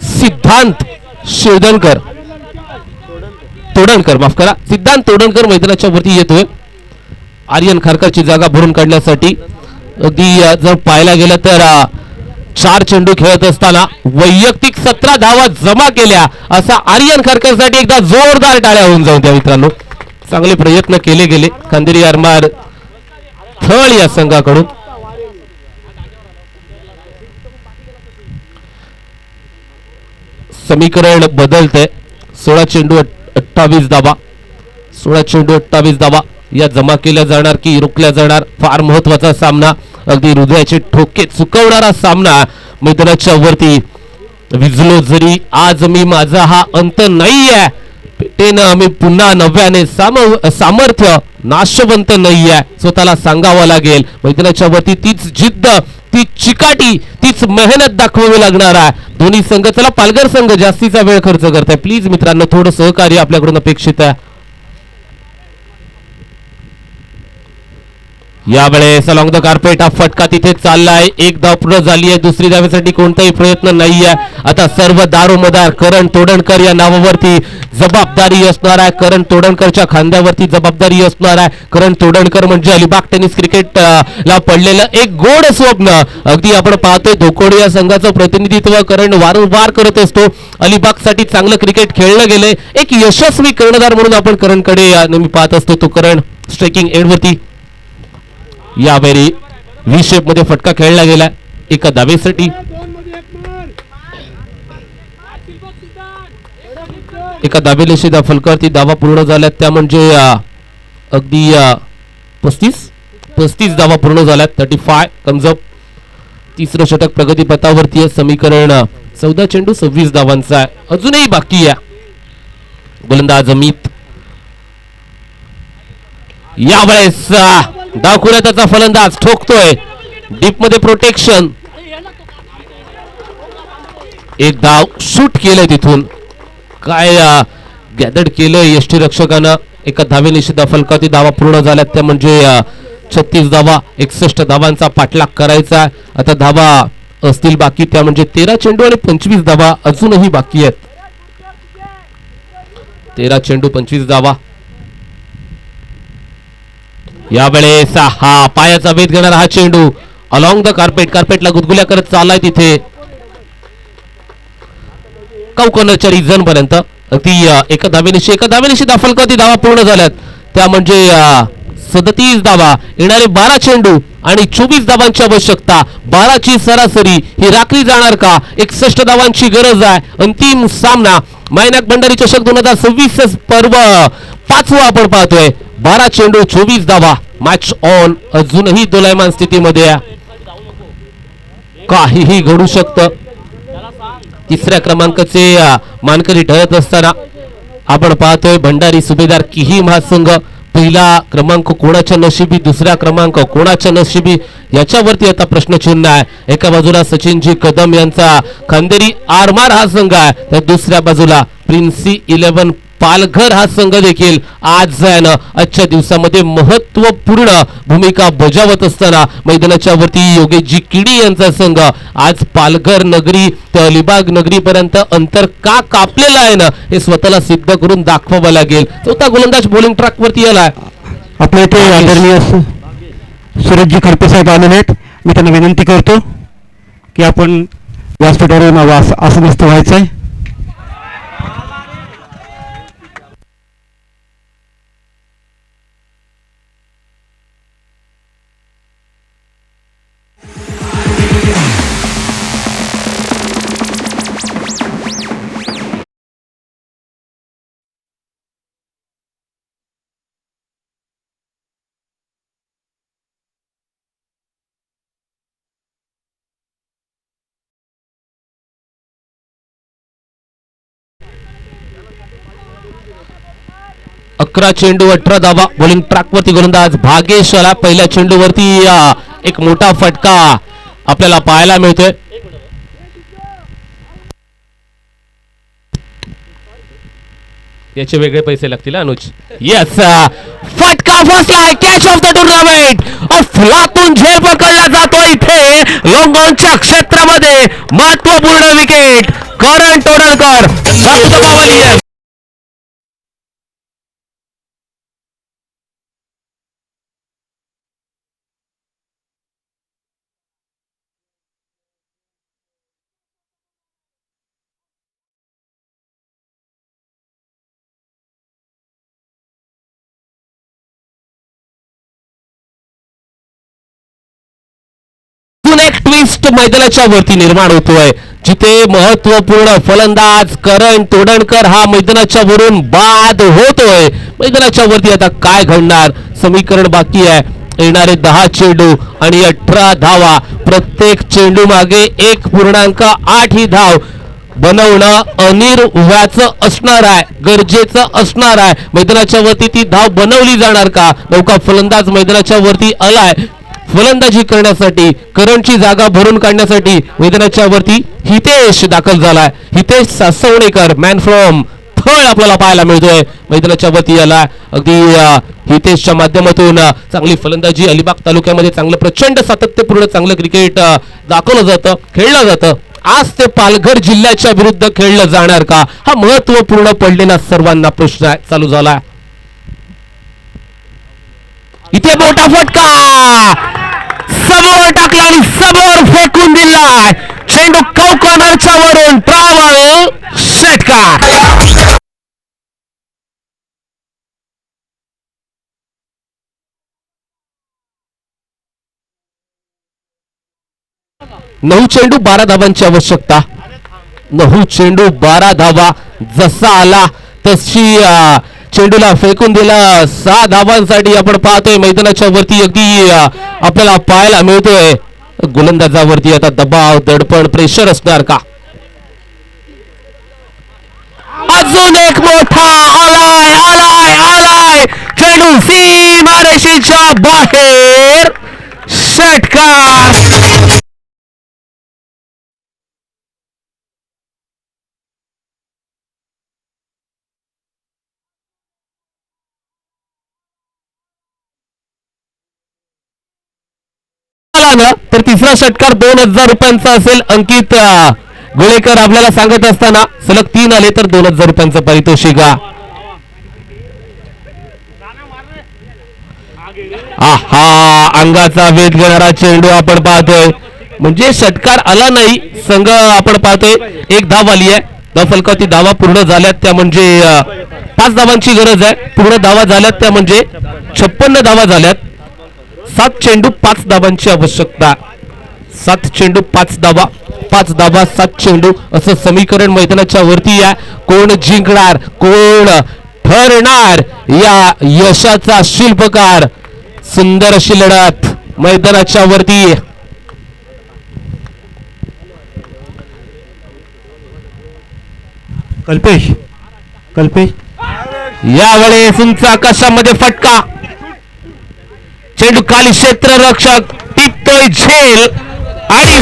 सिद्धांत शिरदणकर, तोडणकर, माफ करा, सिद्धांत तोडणकर मैदानाच्या वरती येतोय आर्यन खारकरची जागा भरून काढण्यासाठी. अगदी जर पाहायला गेलं तर 4 चेंडू खेळत असताना वैयक्तिक 17 धावा जमा केल्या. असा आर्यन खारकरसाठी एकदा जोरदार टाळ्या होऊन जाऊन द्या मित्रांनो. चांगले प्रयत्न केले गेले खांदेरी आरमार थळ या संघाकडून. समीकरण बदलतंय. 16 चेंडू 28 धावा, 16 चेंडू 28 धावा या जमा केल्या जाणार की रोखल्या जाणार? फार महत्वाचा सामना, अगदी हृदयाचे ठोके चुकवणारा सामना मैदानाच्या वरती. विजलो जरी आज मी, माझा हा अंत नाहीये, पेटेनं मी पुन्हा नव्याने सामर्थ्य नाशवंत नाहीये, स्वतःला सांगावं लागेल. मैदानाच्या वरती तीच जिद्द, तीच चिकाटी, तीच मेहनत दाखवावी लागणार आहे दोन्ही संघ. चला, पालघर संघ जास्तीचा वेळ खर्च करताय, प्लीज मित्रांनो थोडं सहकार्य आपल्याकडून अपेक्षित आहे. यावेळेस अलॉंग द कार्पेट हा फटका तिथे चाललाय. एक धाव पूर्ण झाली आहे, दुसरी धावेसाठी कोणताही प्रयत्न नाहीये. आता सर्व दारोमदार करण तोडणकर या नावावरती जबाबदारी असणार आहे. करण तोडणकरच्या खांद्यावरती जबाबदारी असणार आहे. करण तोडणकर म्हणजे अलिबाग टेनिस क्रिकेट ला पडलेलं एक गोड स्वप्न. अगदी आपण पाहतोय धोकोडे या संघाचं प्रतिनिधित्व करण वारंवार करत असतो. अलिबाग साठी चांगलं क्रिकेट खेळलं गेलंय. एक यशस्वी कर्णधार म्हणून आपण करणकडे नेहमी पाहत असतो. तो करण स्ट्रायकिंग एंडवरती यावेळी व्ही शेप मध्ये फटका खेळला गेला एका धावेसाठी. एका धावेने शिदा फलकावरती धावा पूर्ण झाल्यात, त्या म्हणजे अगदी 35 धावा पूर्ण झाल्यात. 35 कमजप. तिसरं षटक प्रगतीपथावरती आहे. समीकरण 14 चेंडू 26 धावांचा आहे, अजूनही बाकी आहे. गोलंदाज अमित यावेळेस डावखुऱ्या त्याचा फलंदाज ठोकतोय डीप मध्ये प्रोटेक्शन. एक धाव शूट केलंय तिथून, काय गॅदर्ड केलंय यष्टी रक्षकानं. एका धावे निषेधा फलकावरती धावा पूर्ण झाल्यात, त्या म्हणजे 36 धावा 61 धावांचा पाठलाग करायचा. आता धावा असतील बाकी, त्या म्हणजे 13 चेंडू आणि 25 धावा अजूनही बाकी आहेत. 13 चेंडू 25 धावा. यावेळेस हा पायाचा वेध घेणारा हा चेंडू अलॉंग द कार्पेटला गुदगुल्या करत चाललाय तिथे कर्णचारी जन पर्यंत. ती एका धावेनिशी दाफलकावरती धावा पूर्ण झाल्यात, त्या म्हणजे 37 धावा. येणारे 12 चेंडू आणि 24 धावांची आवश्यकता. 12ची सरासरी ही राखली जाणार का? 61 धावांची गरज आहे. अंतिम सामना मायनाक भंडारी चषक 2026 पर्व 5वा आपण पाहतोय. 12 चेंडू 24 धावा. Match on. अजूनही दोलायमान स्थितीमध्ये काहीही घडू शकतं. तिसऱ्या क्रमांकाचे मानकरी ठरत असताना आपण पाहतोय भंडारी सुभेदार किही महासंघ. पहिला क्रमांक कोणाच्या नशिबी, दुसरा क्रमांक कोणाच्या नशिबी, याच्यावरती आता प्रश्नचिन्ह आहे. एका बाजूला सचिनजी कदम यांचा खांदेरी आरमार हा संघ आहे, तर दुसऱ्या बाजूला प्रिन्सी 11 पालघर हा संघ देखील आज आजच्या दिवसामध्ये महत्वपूर्ण भूमिका बजावत असताना मैदानाच्या वरती योगेशजी किडी यांचा संघ आज पालघर नगरी ते अलिबाग नगरी पर्यंत अंतर का कापलेलं आहे ना, हे स्वतःला सिद्ध करून दाखवावं लागेल. चौथा गोलंदाज बॉलिंग ट्रॅक वरती आलाय. आपल्या इथे आदरणीय सुरजजी खडपे साहेब आलेले आहेत. मी त्यांना विनंती करतो की आपण व्यासपीठावरून आसनस्थ व्हायचं आहे. अकरा चेंडू 18 धावा. बॉलिंग ट्रॅक वरती गोलंदाज भागेश आला. पहिल्या चेंडूवरती एक मोठा फटका आपल्याला पाहायला मिळतोय. याचे वेगळे पैसे लागतील अनुज. यस, फटका धाव फसलाय. Catch of the tournament. फुलातून झेल पकडला जातो इथे लॉंगॉनच्या क्षेत्रामध्ये. महत्वपूर्ण विकेट करण तोडणकर. एक ट्विस्ट मैदानाच्या वरती निर्माण होतोय जिथे महत्वपूर्ण फलंदाज करण तोडणकर हा मैदानाच्या वरून बाद होतोय. मैदानाच्या वरती आता काय घडणार समीकरण बाकी आहे. येणारे 10 चेंडू आणि 18 धावा. प्रत्येक चेंडू मागे 1.8 ही धाव बनवणं अनिर्वाचं असणार आहे. गरजेचं असणार आहे. मैदानाच्या वरती ती धाव बनवली जाणार का? नौका फलंदाज मैदानाच्या वरती आलाय फलंदाजी करण्यासाठी. करणची जागा भरून काढण्यासाठी मैदानाच्या वरती हितेश दाखल झालाय. हितेश सासवणेकर मॅन फ्रॉम थर्ड आपल्याला पाहायला मिळतोय. मैदानाच्या वरती आला अगदी हितेशच्या माध्यमातून चांगली फलंदाजी. अलिबाग तालुक्यामध्ये चांगलं प्रचंड सातत्यपूर्ण चांगलं क्रिकेट दाखवलं जातं खेळलं जातं. आज ते पालघर जिल्ह्याच्या विरुद्ध खेळलं जाणार का हा महत्वपूर्ण पडलेला सर्वांना प्रश्न चालू झाला. इथे मोठा फटका समोर टाकला आणि समोर फेकून दिलाय. चेंडू कॉर्नरच्या वरून ट्रॅव्हल षटकार. 9 चेंडू 12 धावांची आवश्यकता. 9 चेंडू 12 धावा. जसा आला तशी चेंडूला फेकून दिला. 6 धावांसाठी आपण पाहतोय मैदानाच्या वरती अगदी आपल्याला पाहायला मिळतोय गोलंदाजावरती आता दबाव दडपण प्रेशर असणार का? अजून एक मोठा आलाय आलाय आलाय चेंडू सीमारेषेच्या बाहेर षटकार. तर तिसरा षटकार 2000 रुपयांचा असेल. अंकित गोळेकर आपल्याला सांगत असताना सलग 3 आले तर 2000 रुपयांचं पारितोषिक. आहा अंगाचा वेध घेणारा चेंडू आपण पाहतोय. म्हणजे षटकार आला नाही संघ आपण पाहतोय 1 धाव आली आहे. धाव फलकावरती धावा पूर्ण झाल्यात त्या म्हणजे 5 धावांची गरज आहे. पूर्ण धावा झाल्यात त्या म्हणजे 56 धावा झाल्यात. 7 चेंडू 5 धावांची आवश्यकता. 7 चेंडू 5 धावा 5 धावा 7 चेंडू असं समीकरण मैदानाच्या वरती आहे. कोण जिंकणार कोण ठरणार या यशाचा शिल्पकार. सुंदर अशी लढत मैदानाच्या वरती. कल्पेश यावेळेस उंच आकाशामध्ये फटका. चेंडू खाली क्षेत्ररक्षक टिकतोय झेल आणि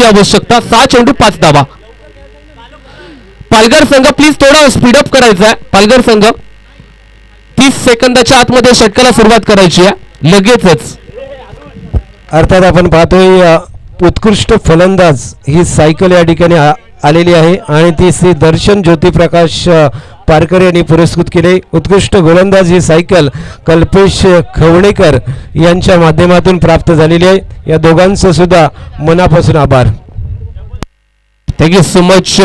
आवश्यकता. 6 चेंडू 5 धावा. पालघर संघ प्लीज थोडा स्पीडअप करायचा आहे. पालघर संघ 30 सेकंदाच्या आतमध्ये षटकाला सुरुवात करायची आहे लगेचच. अर्थात आपण पाहतोय उत्कृष्ट फलंदाज ही सायकल या ठिकाणी आलेली आहे आणि ती श्री दर्शन ज्योतिप्रकाश पारकर यांनी पुरस्कृत केले. उत्कृष्ट गोलंदाज ही सायकल कल्पेश खवणेकर यांच्या माध्यमातून प्राप्त झालेली आहे. या दोघांचं सुद्धा मनापासून आभार. Thank you so much.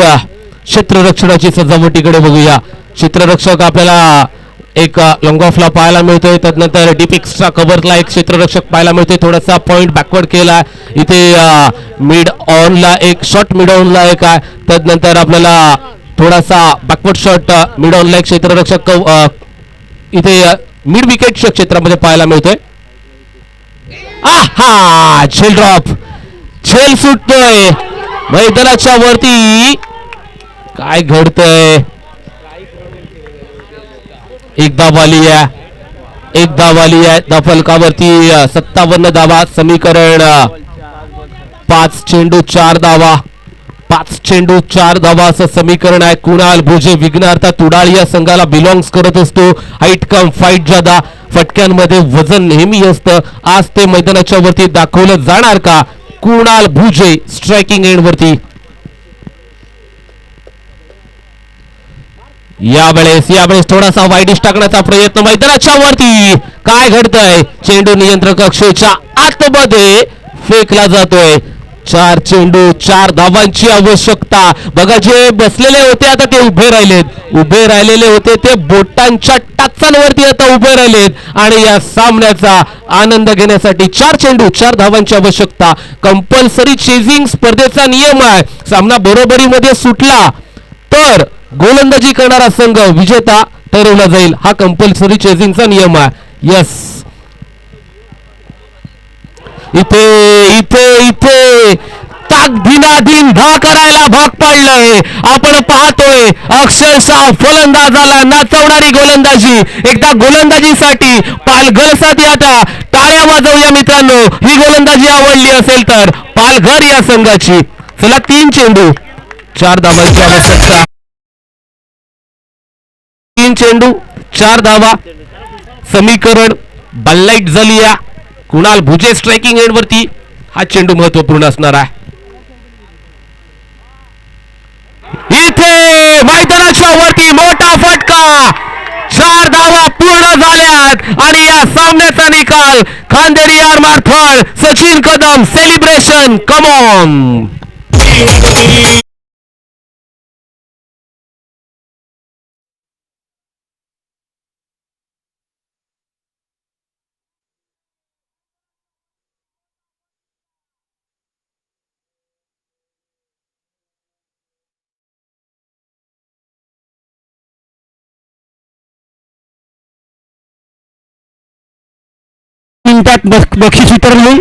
क्षेत्ररक्षणाची सजावटीकडे बघूया. क्षेत्ररक्षक आपल्याला एक लॉंग ऑफला पाहायला मिळतोय. त्यानंतर डीप एक्स्ट्रा कव्हरला एक क्षेत्ररक्षक पाहायला मिळतोय. थोडासा पॉइंट बॅकवर्ड केला इथे. मिड ऑनला एक शॉट, मिड ऑनला एक आहे. त्यानंतर आपल्याला थोडासा बॅकवर्ड शॉट मिड ऑनला एक क्षेत्ररक्षक इथे मिड विकेटच्या क्षेत्रामध्ये पाहायला मिळतोय. आहा, झेल ड्रॉप, झेल सुटतोय मैदानाच्या वरती. काय घडतंय? एक धाव आली आहे, एक धाव आली आहे धावफलकावरती. 57 धावा, समीकरण 5 चेंडू 4 धावा, 5 चेंडू 4 धावा असं समीकरण आहे. कुणाल भोजे विघ्नार्थ तुडाळ या संघाला बिलॉंग्स करत असतो. हाईट कम फाईट जादा, फटक्यांमध्ये वजन नेहमी असतं. आज ते मैदानाच्या वरती दाखवलं जाणार का? कुणाल भुजे स्ट्रायकिंग एंड वरती. यावेळेस थोडासा वाईडिश टाकण्याचा प्रयत्न मैदानाच्या वरती. काय घडतंय? चेंडू नियंत्रण कक्षेच्या आतमध्ये फेकला जातोय. 4 चेंडू 4 धावांची आवश्यकता. बघा, जे बसलेले होते आता ते उभे राहिलेत. उभे राहिलेले होते ते बोटांच्या टाचांवरती आता उभे राहिलेत आणि या सामन्याचा आनंद घेण्यासाठी 4 चेंडू 4 धावांची आवश्यकता. कंपल्सरी चेजिंग स्पर्धेचा नियम आहे. सामना बरोबरीमध्ये सुटला तर गोलंदाजी करणारा संघ विजेता ठरवला जाईल. हा कंपल्सरी चेजिंगचा नियम आहे. यस, इथे इथे इथे ताकदीनाधीन धा करायला भाग पाडलंय. आपण पाहतोय अक्षरशः फलंदाजाला नाचवणारी गोलंदाजी. एकदा गोलंदाजीसाठी पालघरसाठी आता टाळ्या वाजवूया मित्रांनो. ही गोलंदाजी आवडली असेल तर पालघर या संघाची. चला, 3 चेंडू 4 धावांची आवश्यकता. 3 चेंडू 4 धावा, समीकरण बल्लाईट झालिया. कुणाल भुजे स्ट्रायकिंग एंड वरती. हा चेंडू महत्वपूर्ण असणार आहे. इथे मैदानाच्या वरती मोठा फटका. 4 धावा पूर्ण झाल्यात आणि या सामन्याचा निकाल खांदेरी यार मार्फत Sachin Kadam celebration. Come on. मिनिटात बक्षीस वितरण होईल.